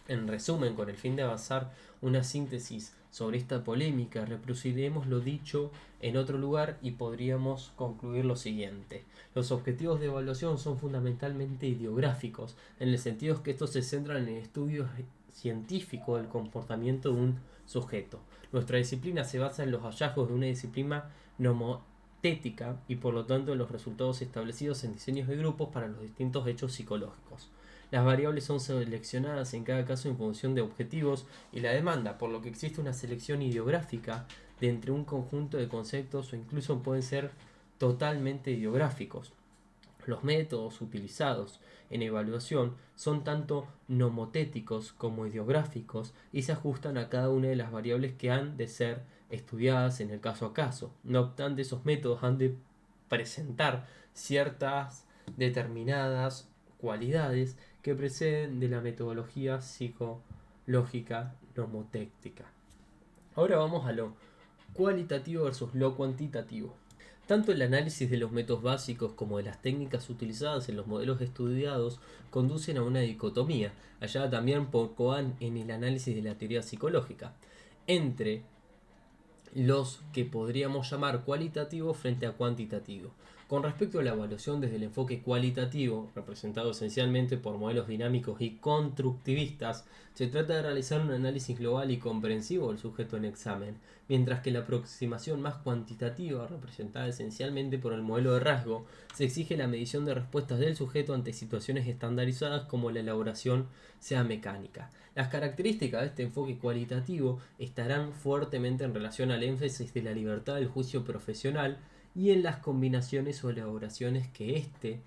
En resumen, con el fin de avanzar una síntesis sobre esta polémica, reproduciremos lo dicho en otro lugar y podríamos concluir lo siguiente. Los objetivos de evaluación son fundamentalmente ideográficos, en el sentido que estos se centran en el estudio científico del comportamiento de un sujeto. Nuestra disciplina se basa en los hallazgos de una disciplina nomotética y por lo tanto en los resultados establecidos en diseños de grupos para los distintos hechos psicológicos. Las variables son seleccionadas en cada caso en función de objetivos y la demanda, por lo que existe una selección ideográfica de entre un conjunto de conceptos o incluso pueden ser totalmente ideográficos. Los métodos utilizados en evaluación son tanto nomotéticos como ideográficos y se ajustan a cada una de las variables que han de ser estudiadas en el caso a caso. No obstante, esos métodos han de presentar ciertas determinadas cualidades que preceden de la metodología psicológica nomotéctica. Ahora vamos a lo cualitativo versus lo cuantitativo. Tanto el análisis de los métodos básicos como de las técnicas utilizadas en los modelos estudiados conducen a una dicotomía, hallada también por Cohen en el análisis de la teoría psicológica, entre los que podríamos llamar cualitativo frente a cuantitativo. Con respecto a la evaluación desde el enfoque cualitativo, representado esencialmente por modelos dinámicos y constructivistas, se trata de realizar un análisis global y comprensivo del sujeto en examen, mientras que la aproximación más cuantitativa, representada esencialmente por el modelo de rasgo, se exige la medición de respuestas del sujeto ante situaciones estandarizadas como la elaboración sea mecánica. Las características de este enfoque cualitativo estarán fuertemente en relación al énfasis de la libertad del juicio profesional y en las combinaciones o elaboraciones que este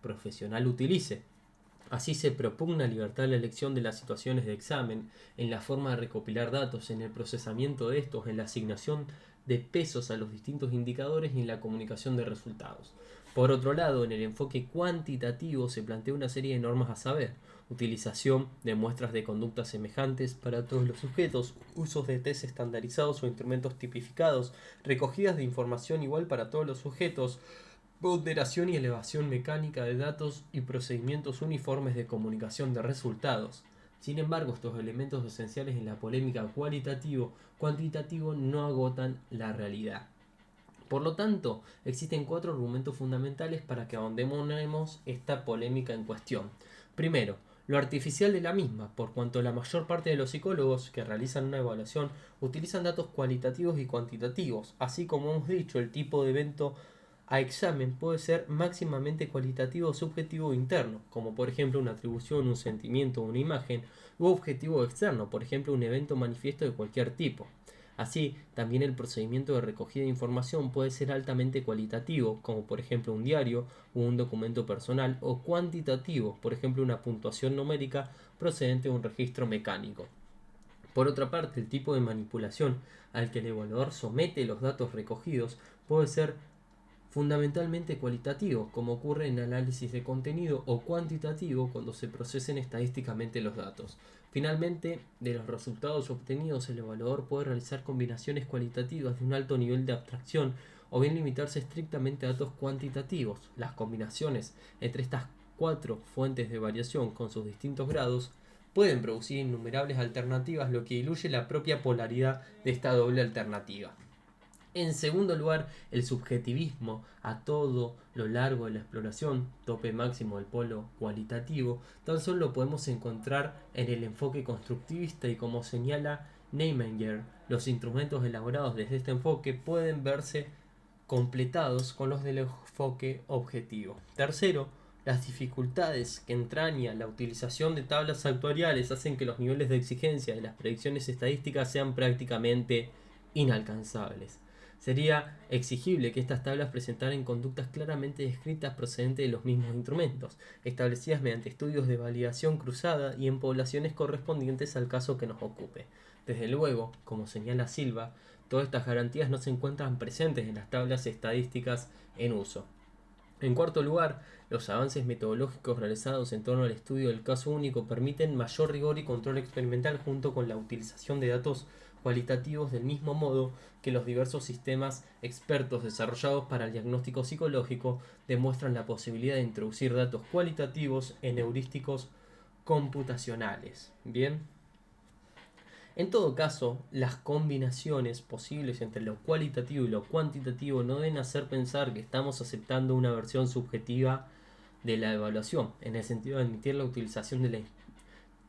profesional utilice. Así se propugna libertad de la elección de las situaciones de examen, en la forma de recopilar datos, en el procesamiento de estos, en la asignación de pesos a los distintos indicadores y en la comunicación de resultados. Por otro lado, en el enfoque cuantitativo se plantea una serie de normas a saber: utilización de muestras de conductas semejantes para todos los sujetos, usos de test estandarizados o instrumentos tipificados, recogidas de información igual para todos los sujetos, ponderación y elevación mecánica de datos y procedimientos uniformes de comunicación de resultados. Sin embargo, estos elementos esenciales en la polémica cualitativo-cuantitativo no agotan la realidad. Por lo tanto, existen 4 argumentos fundamentales para que ahondemos esta polémica en cuestión. Primero, lo artificial de la misma, por cuanto la mayor parte de los psicólogos que realizan una evaluación utilizan datos cualitativos y cuantitativos. Así como hemos dicho, el tipo de evento a examen puede ser máximamente cualitativo, subjetivo o interno, como por ejemplo una atribución, un sentimiento, una imagen, u objetivo externo, por ejemplo un evento manifiesto de cualquier tipo. Así, también el procedimiento de recogida de información puede ser altamente cualitativo, como por ejemplo un diario o un documento personal, o cuantitativo, por ejemplo una puntuación numérica procedente de un registro mecánico. Por otra parte, el tipo de manipulación al que el evaluador somete los datos recogidos puede ser fundamentalmente cualitativo, como ocurre en análisis de contenido, o cuantitativo cuando se procesen estadísticamente los datos. Finalmente, de los resultados obtenidos, el evaluador puede realizar combinaciones cualitativas de un alto nivel de abstracción o bien limitarse estrictamente a datos cuantitativos. Las combinaciones entre estas 4 fuentes de variación con sus distintos grados pueden producir innumerables alternativas, lo que diluye la propia polaridad de esta doble alternativa. En segundo lugar, el subjetivismo a todo lo largo de la exploración, tope máximo del polo cualitativo, tan solo lo podemos encontrar en el enfoque constructivista, y como señala Neimenger, los instrumentos elaborados desde este enfoque pueden verse completados con los del enfoque objetivo. Tercero, las dificultades que entraña la utilización de tablas actuariales hacen que los niveles de exigencia de las predicciones estadísticas sean prácticamente inalcanzables. Sería exigible que estas tablas presentaran conductas claramente descritas procedentes de los mismos instrumentos, establecidas mediante estudios de validación cruzada y en poblaciones correspondientes al caso que nos ocupe. Desde luego, como señala Silva, todas estas garantías no se encuentran presentes en las tablas estadísticas en uso. En cuarto lugar, los avances metodológicos realizados en torno al estudio del caso único permiten mayor rigor y control experimental junto con la utilización de datos cualitativos, del mismo modo que los diversos sistemas expertos desarrollados para el diagnóstico psicológico demuestran la posibilidad de introducir datos cualitativos en heurísticos computacionales. Bien. En todo caso, las combinaciones posibles entre lo cualitativo y lo cuantitativo no deben hacer pensar que estamos aceptando una versión subjetiva de la evaluación, en el sentido de admitir la utilización de la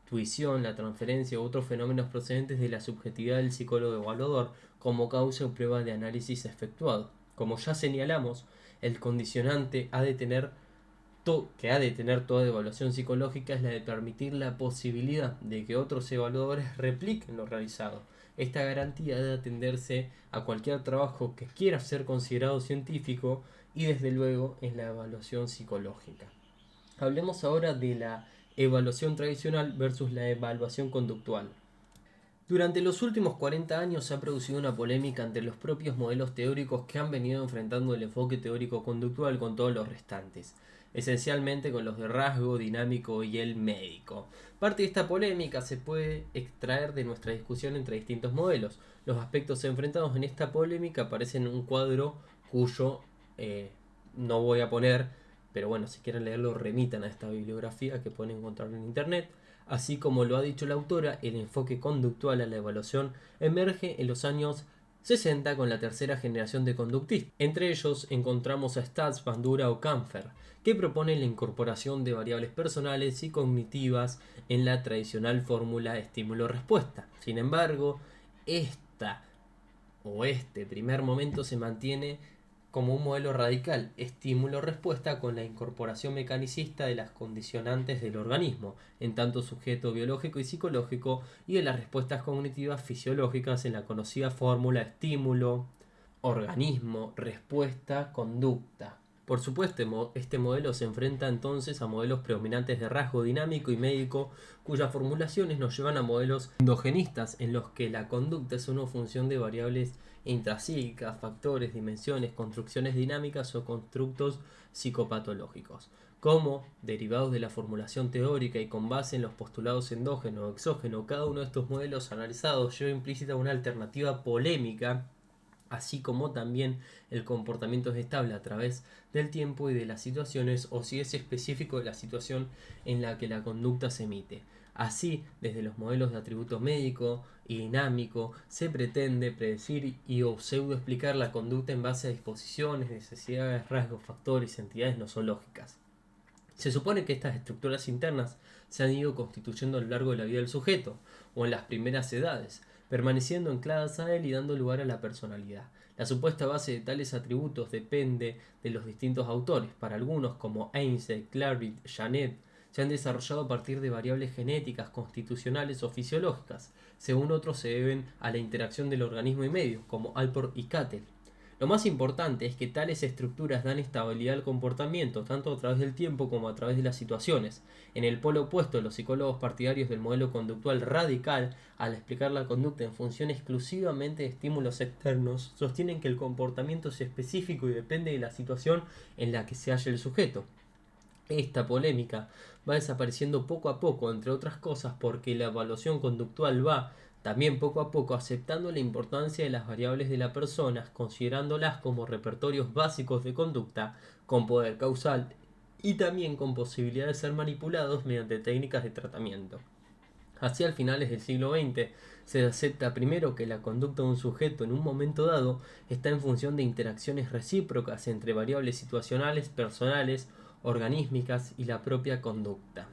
intuición, la transferencia u otros fenómenos procedentes de la subjetividad del psicólogo evaluador como causa o prueba de análisis efectuado. Como ya señalamos, el condicionante que ha de tener toda evaluación psicológica es la de permitir la posibilidad de que otros evaluadores repliquen lo realizado. Esta garantía debe atenderse a cualquier trabajo que quiera ser considerado científico, y desde luego en la evaluación psicológica. Hablemos ahora de la evaluación tradicional versus la evaluación conductual. Durante los últimos 40 años se ha producido una polémica entre los propios modelos teóricos que han venido enfrentando el enfoque teórico-conductual con todos los restantes, esencialmente con los de rasgo, dinámico y el médico. Parte de esta polémica se puede extraer de nuestra discusión entre distintos modelos. Los aspectos enfrentados en esta polémica aparecen en un cuadro cuyo no voy a poner, pero bueno, si quieren leerlo remitan a esta bibliografía que pueden encontrar en internet. Así como lo ha dicho la autora, el enfoque conductual a la evaluación emerge en los años 60 con la tercera generación de conductistas. Entre ellos encontramos a Stats, Bandura o Kampfer, que proponen la incorporación de variables personales y cognitivas en la tradicional fórmula estímulo-respuesta. Sin embargo, este primer momento se mantiene como un modelo radical, estímulo-respuesta, con la incorporación mecanicista de las condicionantes del organismo, en tanto sujeto biológico y psicológico, y de las respuestas cognitivas fisiológicas en la conocida fórmula estímulo, organismo, respuesta, conducta. Por supuesto, este modelo se enfrenta entonces a modelos predominantes de rasgo dinámico y médico, cuyas formulaciones nos llevan a modelos endogenistas, en los que la conducta es una función de variables intrapsíquicas, factores, dimensiones, construcciones dinámicas o constructos psicopatológicos. Como, derivados de la formulación teórica y con base en los postulados endógeno o exógeno, cada uno de estos modelos analizados lleva implícita una alternativa polémica, así como también el comportamiento es estable a través del tiempo y de las situaciones, o si es específico de la situación en la que la conducta se emite. Así, desde los modelos de atributo médico y dinámico, se pretende predecir y o pseudo explicar la conducta en base a disposiciones, necesidades, rasgos, factores y entidades nosológicas. Se supone que estas estructuras internas se han ido constituyendo a lo largo de la vida del sujeto, o en las primeras edades, permaneciendo ancladas a él y dando lugar a la personalidad. La supuesta base de tales atributos depende de los distintos autores. Para algunos, como Einstein, Claridge, Janet, se han desarrollado a partir de variables genéticas, constitucionales o fisiológicas. Según otros, se deben a la interacción del organismo y medio, como Alport y Cattell. Lo más importante es que tales estructuras dan estabilidad al comportamiento, tanto a través del tiempo como a través de las situaciones. En el polo opuesto, los psicólogos partidarios del modelo conductual radical, al explicar la conducta en función exclusivamente de estímulos externos, sostienen que el comportamiento es específico y depende de la situación en la que se halla el sujeto. Esta polémica va desapareciendo poco a poco, entre otras cosas porque la evaluación conductual va también poco a poco aceptando la importancia de las variables de la persona, considerándolas como repertorios básicos de conducta, con poder causal y también con posibilidad de ser manipulados mediante técnicas de tratamiento. Hacia finales del siglo XX se acepta primero que la conducta de un sujeto en un momento dado está en función de interacciones recíprocas entre variables situacionales, personales, organísmicas y la propia conducta.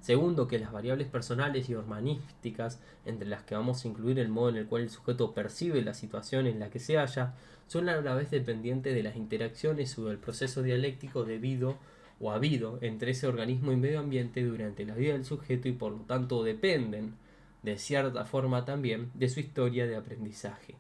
Segundo, que las variables personales y organísticas, entre las que vamos a incluir el modo en el cual el sujeto percibe la situación en la que se halla, son a la vez dependientes de las interacciones o del proceso dialéctico debido o habido entre ese organismo y medio ambiente durante la vida del sujeto y por lo tanto dependen, de cierta forma también, de su historia de aprendizaje.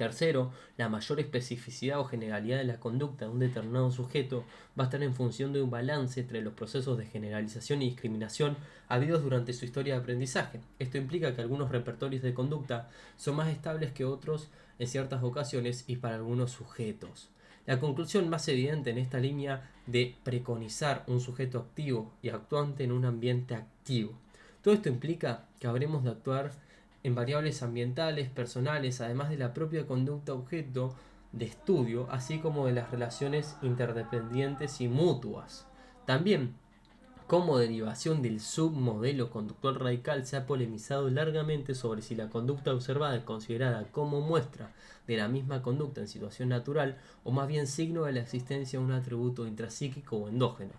Tercero, la mayor especificidad o generalidad de la conducta de un determinado sujeto va a estar en función de un balance entre los procesos de generalización y discriminación habidos durante su historia de aprendizaje. Esto implica que algunos repertorios de conducta son más estables que otros en ciertas ocasiones y para algunos sujetos. La conclusión más evidente en esta línea de preconizar un sujeto activo y actuante en un ambiente activo. Todo esto implica que habremos de actuar en variables ambientales, personales, además de la propia conducta objeto de estudio, así como de las relaciones interdependientes y mutuas. También, como derivación del submodelo conductual radical, se ha polemizado largamente sobre si la conducta observada es considerada como muestra de la misma conducta en situación natural o más bien signo de la existencia de un atributo intrapsíquico o endógeno.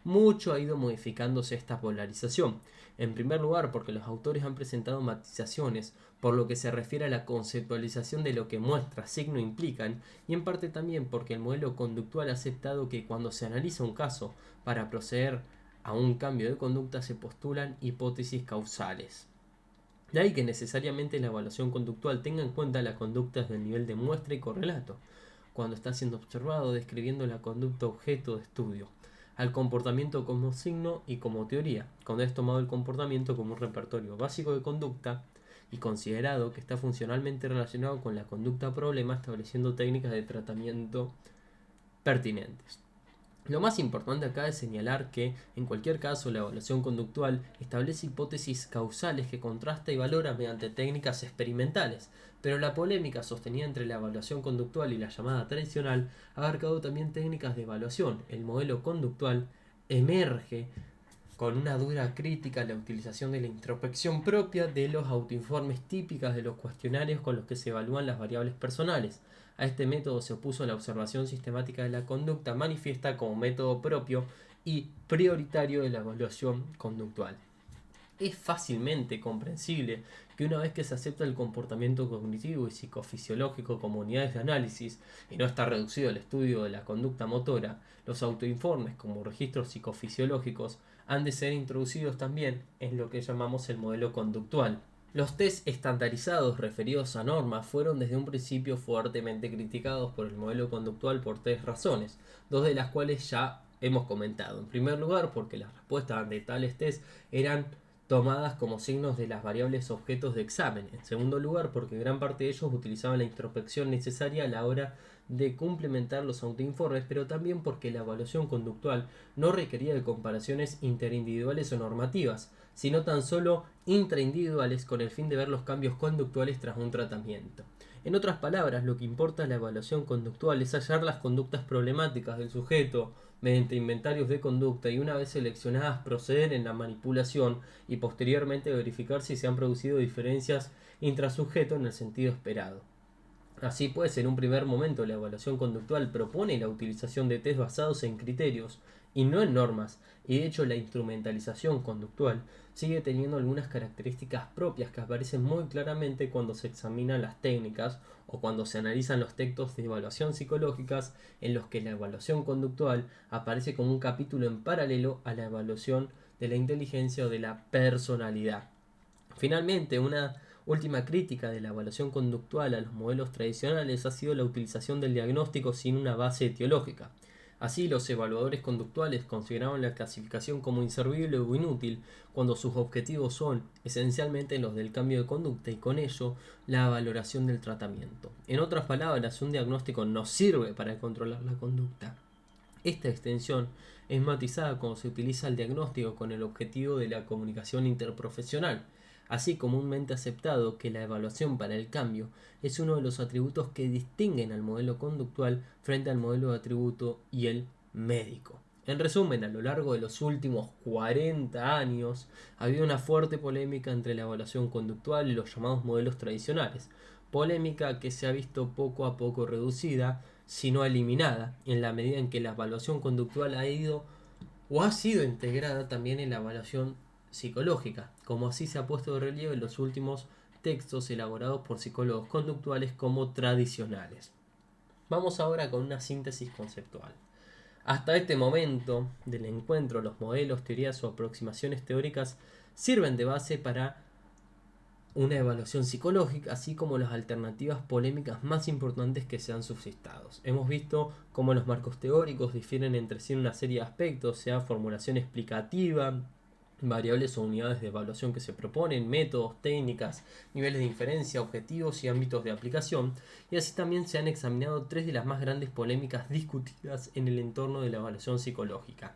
Mucho ha ido modificándose esta polarización. En primer lugar, porque los autores han presentado matizaciones por lo que se refiere a la conceptualización de lo que muestra, signo implican, y en parte también porque el modelo conductual ha aceptado que cuando se analiza un caso para proceder a un cambio de conducta se postulan hipótesis causales. De ahí que necesariamente la evaluación conductual tenga en cuenta la conducta desde el nivel de muestra y correlato, cuando está siendo observado describiendo la conducta objeto de estudio, al comportamiento como signo y como teoría, cuando es tomado el comportamiento como un repertorio básico de conducta y considerado que está funcionalmente relacionado con la conducta problema, estableciendo técnicas de tratamiento pertinentes. Lo más importante acá es señalar que, en cualquier caso, la evaluación conductual establece hipótesis causales que contrasta y valora mediante técnicas experimentales, pero la polémica sostenida entre la evaluación conductual y la llamada tradicional ha abarcado también técnicas de evaluación. El modelo conductual emerge con una dura crítica a la utilización de la introspección propia de los autoinformes típicas de los cuestionarios con los que se evalúan las variables personales. A este método se opuso la observación sistemática de la conducta manifiesta como método propio y prioritario de la evaluación conductual. Es fácilmente comprensible que una vez que se acepta el comportamiento cognitivo y psicofisiológico como unidades de análisis y no está reducido al estudio de la conducta motora, los autoinformes como registros psicofisiológicos han de ser introducidos también en lo que llamamos el modelo conductual. Los test estandarizados referidos a normas fueron desde un principio fuertemente criticados por el modelo conductual por tres razones, dos de las cuales ya hemos comentado. En primer lugar, porque las respuestas ante tales test eran tomadas como signos de las variables objetos de examen. En segundo lugar, porque gran parte de ellos utilizaban la introspección necesaria a la hora de complementar los autoinformes, pero también porque la evaluación conductual no requería de comparaciones interindividuales o normativas, sino tan solo intraindividuales con el fin de ver los cambios conductuales tras un tratamiento. En otras palabras, lo que importa en la evaluación conductual es hallar las conductas problemáticas del sujeto mediante inventarios de conducta y una vez seleccionadas proceder en la manipulación y posteriormente verificar si se han producido diferencias intrasujeto en el sentido esperado. Así pues, en un primer momento la evaluación conductual propone la utilización de test basados en criterios y no en normas, y de hecho la instrumentalización conductual sigue teniendo algunas características propias que aparecen muy claramente cuando se examinan las técnicas o cuando se analizan los textos de evaluación psicológicas en los que la evaluación conductual aparece como un capítulo en paralelo a la evaluación de la inteligencia o de la personalidad. Finalmente, una última crítica de la evaluación conductual a los modelos tradicionales ha sido la utilización del diagnóstico sin una base etiológica. Así, los evaluadores conductuales consideraban la clasificación como inservible o inútil cuando sus objetivos son esencialmente los del cambio de conducta y con ello la valoración del tratamiento. En otras palabras, un diagnóstico no sirve para controlar la conducta. Esta extensión es matizada cuando se utiliza el diagnóstico con el objetivo de la comunicación interprofesional, así comúnmente aceptado que la evaluación para el cambio es uno de los atributos que distinguen al modelo conductual frente al modelo de atributo y el médico. En resumen, a lo largo de los últimos 40 años ha habido una fuerte polémica entre la evaluación conductual y los llamados modelos tradicionales, polémica que se ha visto poco a poco reducida, sino eliminada, en la medida en que la evaluación conductual ha ido o ha sido integrada también en la evaluación psicológica, como así se ha puesto de relieve en los últimos textos elaborados por psicólogos conductuales como tradicionales. Vamos ahora con una síntesis conceptual. Hasta este momento del encuentro, los modelos, teorías o aproximaciones teóricas sirven de base para una evaluación psicológica, así como las alternativas polémicas más importantes que se han suscitado. Hemos visto cómo los marcos teóricos difieren entre sí en una serie de aspectos, sea formulación explicativa, variables o unidades de evaluación que se proponen, métodos, técnicas, niveles de inferencia, objetivos y ámbitos de aplicación, y así también se han examinado tres de las más grandes polémicas discutidas en el entorno de la evaluación psicológica.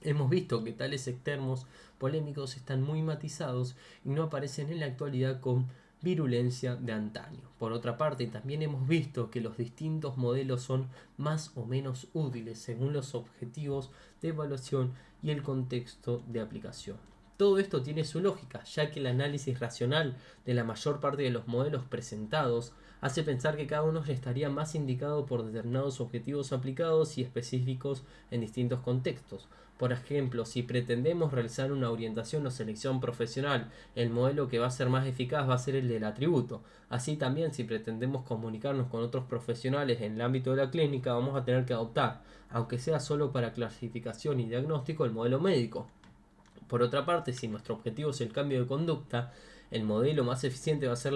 Hemos visto que tales extremos polémicos están muy matizados y no aparecen en la actualidad con virulencia de antaño. Por otra parte, también hemos visto que los distintos modelos son más o menos útiles según los objetivos de evaluación y el contexto de aplicación. Todo esto tiene su lógica, ya que el análisis racional de la mayor parte de los modelos presentados hace pensar que cada uno estaría más indicado por determinados objetivos aplicados y específicos en distintos contextos. Por ejemplo, si pretendemos realizar una orientación o selección profesional, el modelo que va a ser más eficaz va a ser el del atributo. Así también, si pretendemos comunicarnos con otros profesionales en el ámbito de la clínica, vamos a tener que adoptar, aunque sea solo para clasificación y diagnóstico, el modelo médico. Por otra parte, si nuestro objetivo es el cambio de conducta, el modelo más eficiente va a ser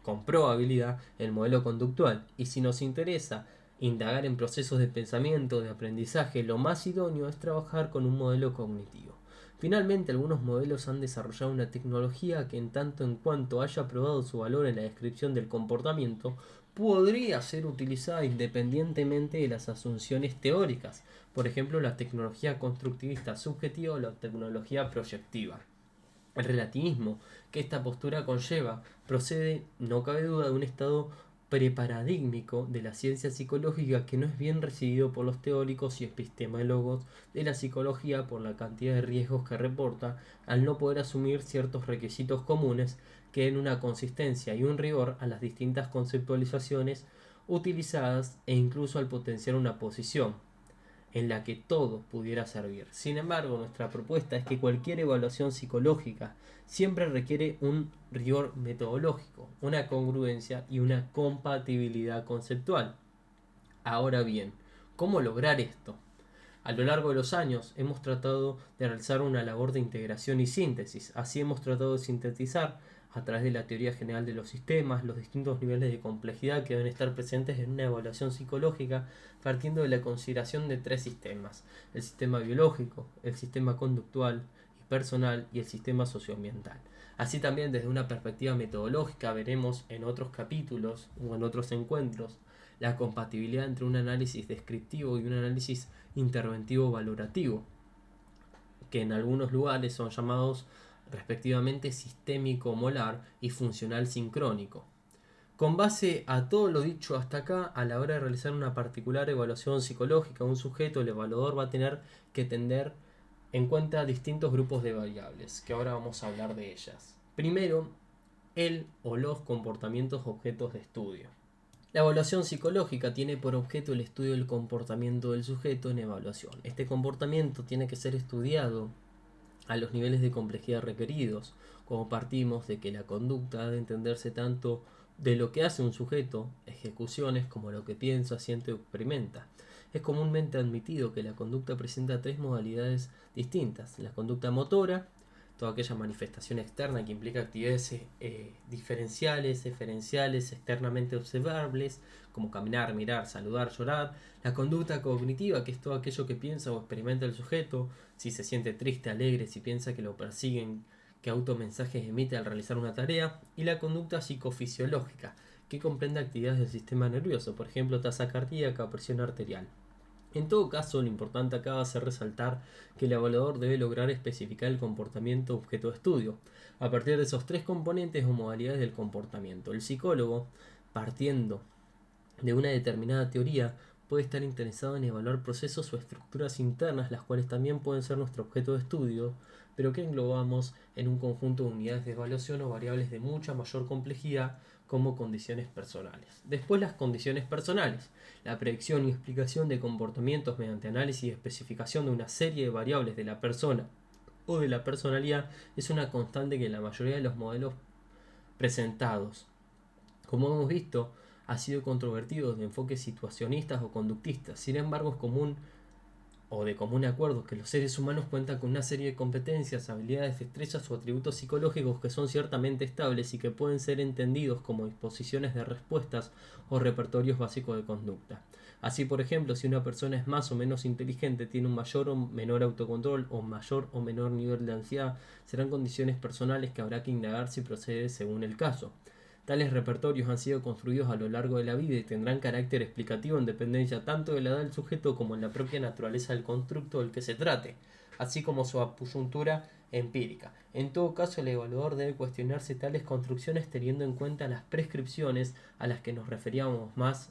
con probabilidad el modelo conductual. Y si nos interesa indagar en procesos de pensamiento, de aprendizaje, lo más idóneo es trabajar con un modelo cognitivo. Finalmente, algunos modelos han desarrollado una tecnología que en tanto en cuanto haya probado su valor en la descripción del comportamiento, podría ser utilizada independientemente de las asunciones teóricas, por ejemplo la tecnología constructivista subjetiva o la tecnología proyectiva. El relativismo que esta postura conlleva procede, no cabe duda, de un estado preparadigmático de la ciencia psicológica que no es bien recibido por los teóricos y epistemólogos de la psicología por la cantidad de riesgos que reporta al no poder asumir ciertos requisitos comunes que den una consistencia y un rigor a las distintas conceptualizaciones utilizadas e incluso al potenciar una posición en la que todo pudiera servir. Sin embargo, nuestra propuesta es que cualquier evaluación psicológica siempre requiere un rigor metodológico, una congruencia y una compatibilidad conceptual. Ahora bien, ¿cómo lograr esto? A lo largo de los años hemos tratado de realizar una labor de integración y síntesis. Así hemos tratado de sintetizar a través de la teoría general de los sistemas los distintos niveles de complejidad que deben estar presentes en una evaluación psicológica, partiendo de la consideración de tres sistemas: el sistema biológico, el sistema conductual y personal y el sistema socioambiental. Así también, desde una perspectiva metodológica, veremos en otros capítulos o en otros encuentros la compatibilidad entre un análisis descriptivo y un análisis interventivo valorativo, que en algunos lugares son llamados respectivamente sistémico molar y funcional sincrónico. Con base a todo lo dicho hasta acá, a la hora de realizar una particular evaluación psicológica, un sujeto, el evaluador va a tener que tener en cuenta distintos grupos de variables, que ahora vamos a hablar de ellas. Primero, el o los comportamientos objetos de estudio. La evaluación psicológica tiene por objeto el estudio del comportamiento del sujeto en evaluación. Este comportamiento tiene que ser estudiado a los niveles de complejidad requeridos, como partimos de que la conducta ha de entenderse tanto de lo que hace un sujeto, ejecuciones, como lo que piensa, siente o experimenta. Es comúnmente admitido que la conducta presenta tres modalidades distintas: la conducta motora, toda aquella manifestación externa que implica actividades diferenciales, externamente observables, como caminar, mirar, saludar, llorar; la conducta cognitiva, que es todo aquello que piensa o experimenta el sujeto, si se siente triste, alegre, si piensa que lo persiguen, qué automensajes emite al realizar una tarea; y la conducta psicofisiológica, que comprende actividades del sistema nervioso, por ejemplo, tasa cardíaca o presión arterial. En todo caso, lo importante acá va a ser resaltar que el evaluador debe lograr especificar el comportamiento objeto de estudio, a partir de esos tres componentes o modalidades del comportamiento. El psicólogo, partiendo de una determinada teoría, puede estar interesado en evaluar procesos o estructuras internas, las cuales también pueden ser nuestro objeto de estudio, pero que englobamos en un conjunto de unidades de evaluación o variables de mucha mayor complejidad, como condiciones personales. Después, las condiciones personales. La predicción y explicación de comportamientos mediante análisis y especificación de una serie de variables de la persona o de la personalidad es una constante que en la mayoría de los modelos presentados, como hemos visto, ha sido controvertido de enfoques situacionistas o conductistas. Sin embargo, es común o de común acuerdo que los seres humanos cuentan con una serie de competencias, habilidades, destrezas o atributos psicológicos que son ciertamente estables y que pueden ser entendidos como disposiciones de respuestas o repertorios básicos de conducta. Así, por ejemplo, si una persona es más o menos inteligente, tiene un mayor o menor autocontrol o mayor o menor nivel de ansiedad, serán condiciones personales que habrá que indagar si procede según el caso. Tales repertorios han sido construidos a lo largo de la vida y tendrán carácter explicativo en dependencia tanto de la edad del sujeto como en la propia naturaleza del constructo del que se trate, así como su apuntura empírica. En todo caso, el evaluador debe cuestionarse tales construcciones teniendo en cuenta las prescripciones a las que nos referíamos más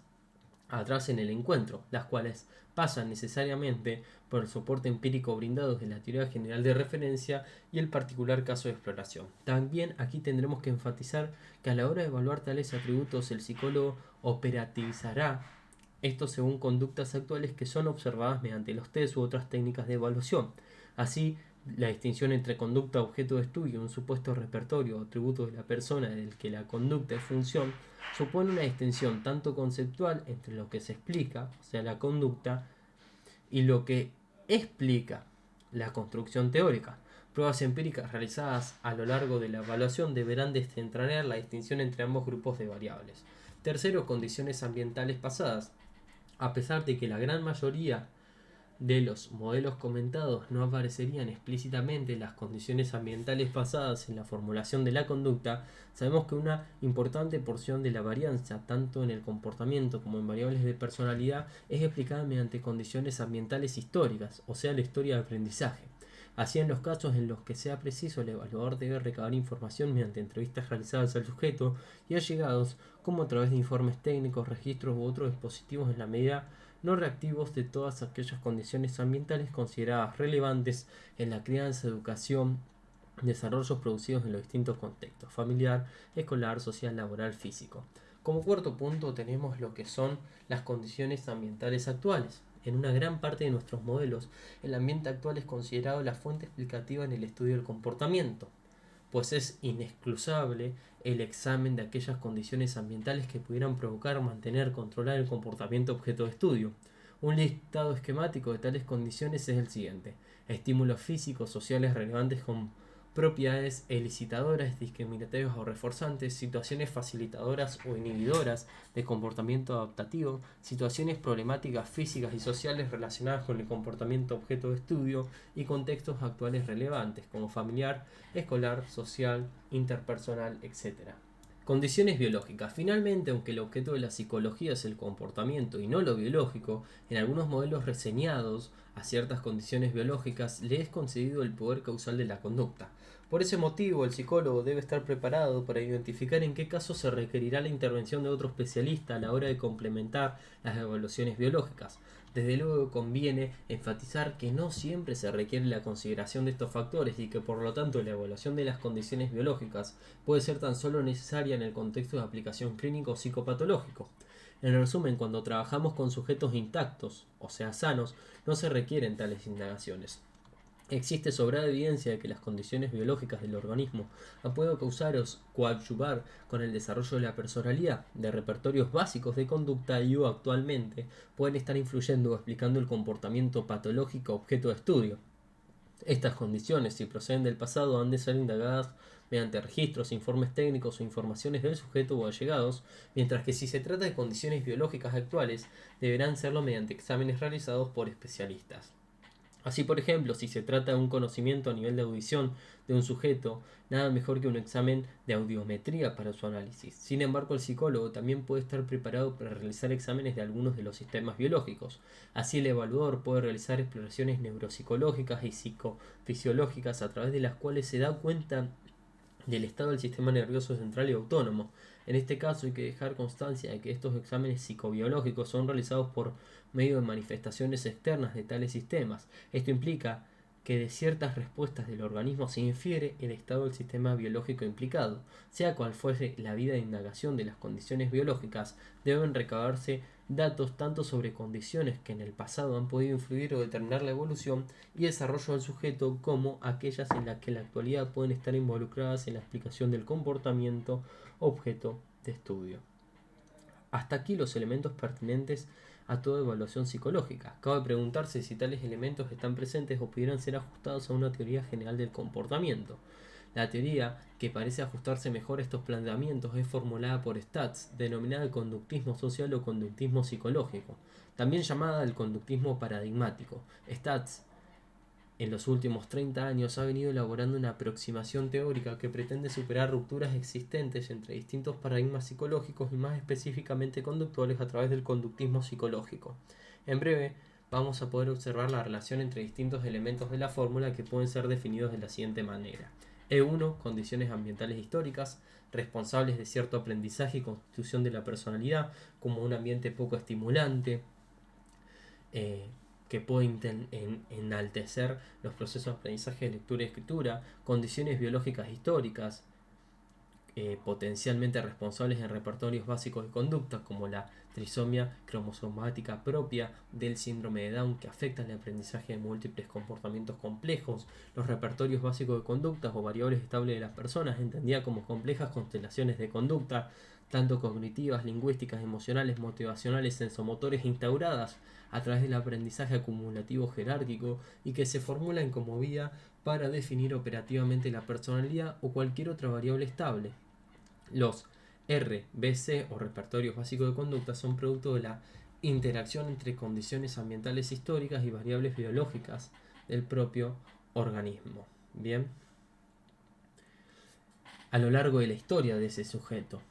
atrás en el encuentro, las cuales pasan necesariamente por el soporte empírico brindado desde la teoría general de referencia y el particular caso de exploración. También aquí tendremos que enfatizar que a la hora de evaluar tales atributos, el psicólogo operativizará esto según conductas actuales que son observadas mediante los test u otras técnicas de evaluación. Así, la distinción entre conducta objeto de estudio y un supuesto repertorio o atributo de la persona del que la conducta es función supone una distinción tanto conceptual entre lo que se explica, o sea, la conducta, y lo que explica, la construcción teórica. Pruebas empíricas realizadas a lo largo de la evaluación deberán desentrañar la distinción entre ambos grupos de variables. Tercero, condiciones ambientales pasadas. A pesar de que la gran mayoría de los modelos comentados no aparecerían explícitamente las condiciones ambientales pasadas en la formulación de la conducta, sabemos que una importante porción de la varianza, tanto en el comportamiento como en variables de personalidad, es explicada mediante condiciones ambientales históricas, o sea, la historia de aprendizaje. Así, en los casos en los que sea preciso, el evaluador debe recabar información mediante entrevistas realizadas al sujeto y allegados, como a través de informes técnicos, registros u otros dispositivos en la medida no reactivos de todas aquellas condiciones ambientales consideradas relevantes en la crianza, educación, desarrollos producidos en los distintos contextos: familiar, escolar, social, laboral, físico. Como cuarto punto tenemos lo que son las condiciones ambientales actuales. En una gran parte de nuestros modelos, el ambiente actual es considerado la fuente explicativa en el estudio del comportamiento, pues es inexcusable el examen de aquellas condiciones ambientales que pudieran provocar, mantener, controlar el comportamiento objeto de estudio. Un listado esquemático de tales condiciones es el siguiente: estímulos físicos, sociales relevantes con propiedades elicitadoras, discriminatorias o reforzantes; situaciones facilitadoras o inhibidoras de comportamiento adaptativo; situaciones problemáticas físicas y sociales relacionadas con el comportamiento objeto de estudio; y contextos actuales relevantes como familiar, escolar, social, interpersonal, etc. Condiciones biológicas. Finalmente, aunque el objeto de la psicología es el comportamiento y no lo biológico, en algunos modelos reseñados a ciertas condiciones biológicas le es concedido el poder causal de la conducta. Por ese motivo, el psicólogo debe estar preparado para identificar en qué casos se requerirá la intervención de otro especialista a la hora de complementar las evaluaciones biológicas. Desde luego conviene enfatizar que no siempre se requiere la consideración de estos factores y que por lo tanto la evaluación de las condiciones biológicas puede ser tan solo necesaria en el contexto de aplicación clínico o psicopatológico. En resumen, cuando trabajamos con sujetos intactos, o sea sanos, no se requieren tales indagaciones. Existe sobrada evidencia de que las condiciones biológicas del organismo han podido causar o coadyuvar con el desarrollo de la personalidad, de repertorios básicos de conducta y o actualmente pueden estar influyendo o explicando el comportamiento patológico objeto de estudio. Estas condiciones, si proceden del pasado, han de ser indagadas mediante registros, informes técnicos o informaciones del sujeto o allegados, mientras que si se trata de condiciones biológicas actuales, deberán serlo mediante exámenes realizados por especialistas. Así, por ejemplo, si se trata de un conocimiento a nivel de audición de un sujeto, nada mejor que un examen de audiometría para su análisis. Sin embargo, el psicólogo también puede estar preparado para realizar exámenes de algunos de los sistemas biológicos. Así, el evaluador puede realizar exploraciones neuropsicológicas y psicofisiológicas a través de las cuales se da cuenta del estado del sistema nervioso central y autónomo. En este caso hay que dejar constancia de que estos exámenes psicobiológicos son realizados por medio de manifestaciones externas de tales sistemas. Esto implica que de ciertas respuestas del organismo se infiere el estado del sistema biológico implicado. Sea cual fuese la vida de indagación de las condiciones biológicas, deben recabarse datos tanto sobre condiciones que en el pasado han podido influir o determinar la evolución y desarrollo del sujeto como aquellas en las que en la actualidad pueden estar involucradas en la explicación del comportamiento objeto de estudio. Hasta aquí los elementos pertinentes a toda evaluación psicológica. Cabe preguntarse si tales elementos están presentes o pudieran ser ajustados a una teoría general del comportamiento. La teoría que parece ajustarse mejor a estos planteamientos es formulada por Stats, denominada el conductismo social o conductismo psicológico, también llamada el conductismo paradigmático. Stats en los últimos 30 años ha venido elaborando una aproximación teórica que pretende superar rupturas existentes entre distintos paradigmas psicológicos y más específicamente conductuales a través del conductismo psicológico. En breve, vamos a poder observar la relación entre distintos elementos de la fórmula que pueden ser definidos de la siguiente manera. E1, condiciones ambientales históricas, responsables de cierto aprendizaje y constitución de la personalidad, como un ambiente poco estimulante, que puede enaltecer los procesos de aprendizaje de lectura y escritura, condiciones biológicas históricas, potencialmente responsables en repertorios básicos de conducta, como la trisomía cromosomática propia del síndrome de Down, que afecta el aprendizaje de múltiples comportamientos complejos, los repertorios básicos de conductas o variables estables de las personas, entendida como complejas constelaciones de conducta, tanto cognitivas, lingüísticas, emocionales, motivacionales, sensomotores instauradas a través del aprendizaje acumulativo jerárquico y que se formulan como vía para definir operativamente la personalidad o cualquier otra variable estable. Los RBC o repertorios básicos de conducta son producto de la interacción entre condiciones ambientales históricas y variables biológicas del propio organismo. Bien, a lo largo de la historia de ese sujeto,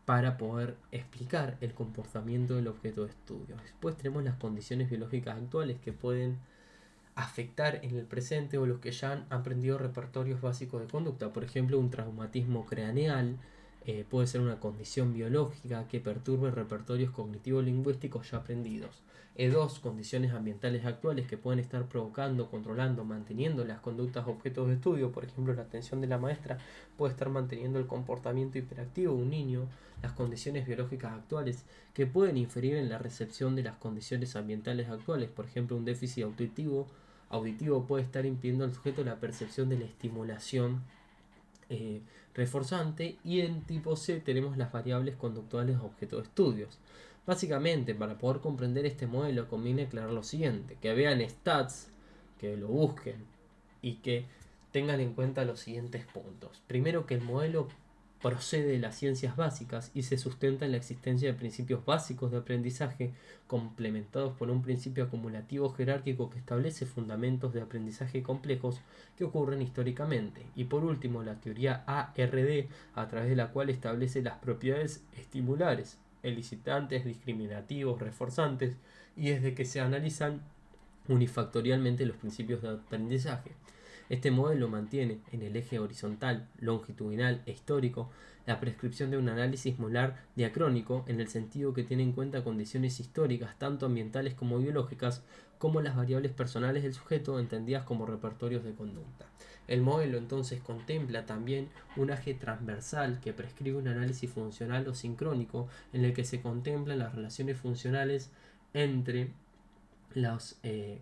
para poder explicar el comportamiento del objeto de estudio. Después tenemos las condiciones biológicas actuales que pueden afectar en el presente o los que ya han aprendido repertorios básicos de conducta. Por ejemplo, un traumatismo craneal puede ser una condición biológica que perturbe repertorios cognitivos lingüísticos ya aprendidos. E2, condiciones ambientales actuales que pueden estar provocando, controlando, manteniendo las conductas objetos de estudio. Por ejemplo, la atención de la maestra puede estar manteniendo el comportamiento hiperactivo de un niño. Las condiciones biológicas actuales que pueden inferir en la recepción de las condiciones ambientales actuales. Por ejemplo, un déficit auditivo puede estar impidiendo al sujeto la percepción de la estimulación reforzante. Y en tipo C tenemos las variables conductuales objeto de estudios. Básicamente, para poder comprender este modelo conviene aclarar lo siguiente: que vean Stats, que lo busquen y que tengan en cuenta los siguientes puntos. Primero, que el modelo procede de las ciencias básicas y se sustenta en la existencia de principios básicos de aprendizaje complementados por un principio acumulativo jerárquico que establece fundamentos de aprendizaje complejos que ocurren históricamente. Y por último, la teoría ARD, a través de la cual establece las propiedades estimulares, elicitantes, discriminativos, reforzantes, y desde que se analizan unifactorialmente los principios de aprendizaje. Este modelo mantiene en el eje horizontal, longitudinal e histórico la prescripción de un análisis molar diacrónico en el sentido que tiene en cuenta condiciones históricas tanto ambientales como biológicas como las variables personales del sujeto entendidas como repertorios de conducta. El modelo entonces contempla también un eje transversal que prescribe un análisis funcional o sincrónico en el que se contemplan las relaciones funcionales entre las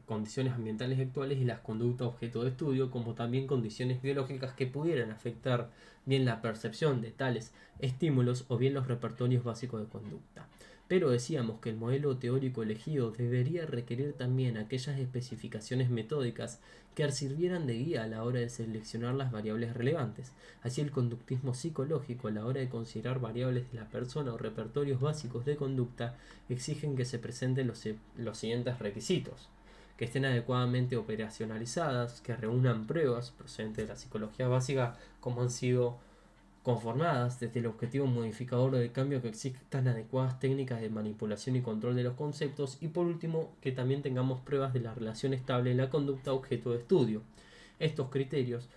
condiciones ambientales actuales y las conductas objeto de estudio, como también condiciones biológicas que pudieran afectar bien la percepción de tales estímulos o bien los repertorios básicos de conducta. Pero decíamos que el modelo teórico elegido debería requerir también aquellas especificaciones metódicas que sirvieran de guía a la hora de seleccionar las variables relevantes. Así el conductismo psicológico a la hora de considerar variables de la persona o repertorios básicos de conducta exigen que se presenten los siguientes requisitos: que estén adecuadamente operacionalizadas, que reúnan pruebas procedentes de la psicología básica como han sido conformadas desde el objetivo modificador de cambio, que existan adecuadas técnicas de manipulación y control de los conceptos, y por último que también tengamos pruebas de la relación estable de la conducta objeto de estudio. Estos criterios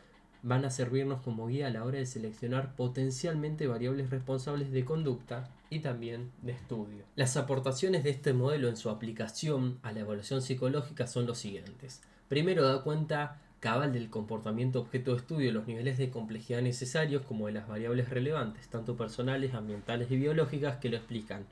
van a servirnos como guía a la hora de seleccionar potencialmente variables responsables de conducta y también de estudio. Las aportaciones de este modelo en su aplicación a la evaluación psicológica son los siguientes. Primero, da cuenta cabal del comportamiento objeto de estudio, los niveles de complejidad necesarios como de las variables relevantes, tanto personales, ambientales y biológicas, que lo explican,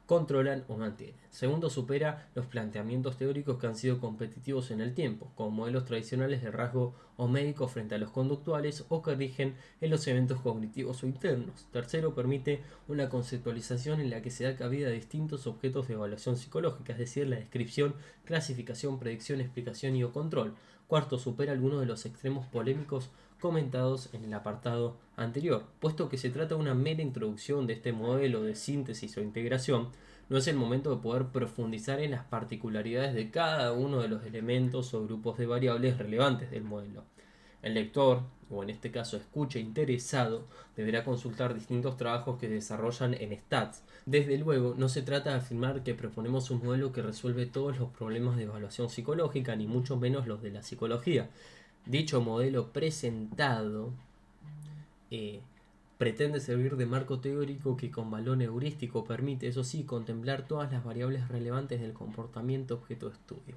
controlan o mantienen. Segundo, supera los planteamientos teóricos que han sido competitivos en el tiempo, como modelos tradicionales de rasgo o médico frente a los conductuales o que rigen en los eventos cognitivos o internos. Tercero, permite una conceptualización en la que se da cabida a distintos objetos de evaluación psicológica, es decir, la descripción, clasificación, predicción, explicación y o control. Cuarto, supera algunos de los extremos polémicos comentados en el apartado anterior. Puesto que se trata de una mera introducción de este modelo de síntesis o integración, no es el momento de poder profundizar en las particularidades de cada uno de los elementos o grupos de variables relevantes del modelo. El lector, o en este caso escucha interesado, deberá consultar distintos trabajos que desarrollan en STATS. Desde luego, no se trata de afirmar que proponemos un modelo que resuelve todos los problemas de evaluación psicológica, ni mucho menos los de la psicología. Dicho modelo presentado pretende servir de marco teórico que con valor heurístico permite, eso sí, contemplar todas las variables relevantes del comportamiento objeto de estudio.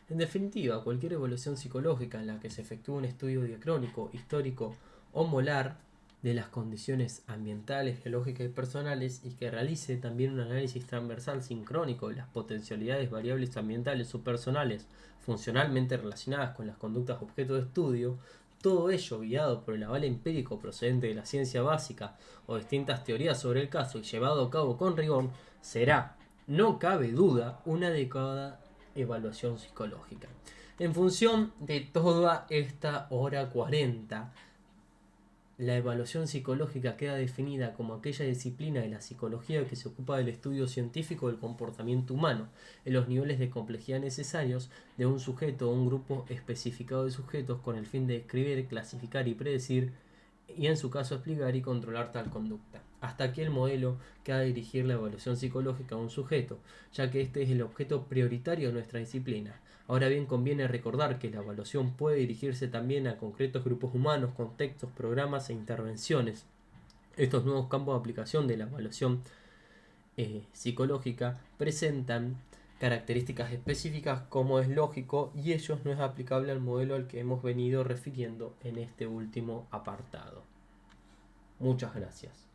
En definitiva, cualquier evaluación psicológica en la que se efectúe un estudio diacrónico, histórico o molar de las condiciones ambientales, geológicas y personales, y que realice también un análisis transversal sincrónico de las potencialidades variables ambientales o personales funcionalmente relacionadas con las conductas objeto de estudio, todo ello guiado por el aval empírico procedente de la ciencia básica o distintas teorías sobre el caso y llevado a cabo con rigor, será, no cabe duda, una adecuada evaluación psicológica. En función de toda esta hora 40, la evaluación psicológica queda definida como aquella disciplina de la psicología que se ocupa del estudio científico del comportamiento humano, en los niveles de complejidad necesarios de un sujeto o un grupo especificado de sujetos con el fin de describir, clasificar y predecir, y en su caso explicar y controlar tal conducta. Hasta aquí el modelo que ha de dirigir la evaluación psicológica a un sujeto, ya que este es el objeto prioritario de nuestra disciplina. Ahora bien, conviene recordar que la evaluación puede dirigirse también a concretos grupos humanos, contextos, programas e intervenciones. Estos nuevos campos de aplicación de la evaluación psicológica presentan características específicas, como es lógico, y ello no es aplicable al modelo al que hemos venido refiriendo en este último apartado. Muchas gracias.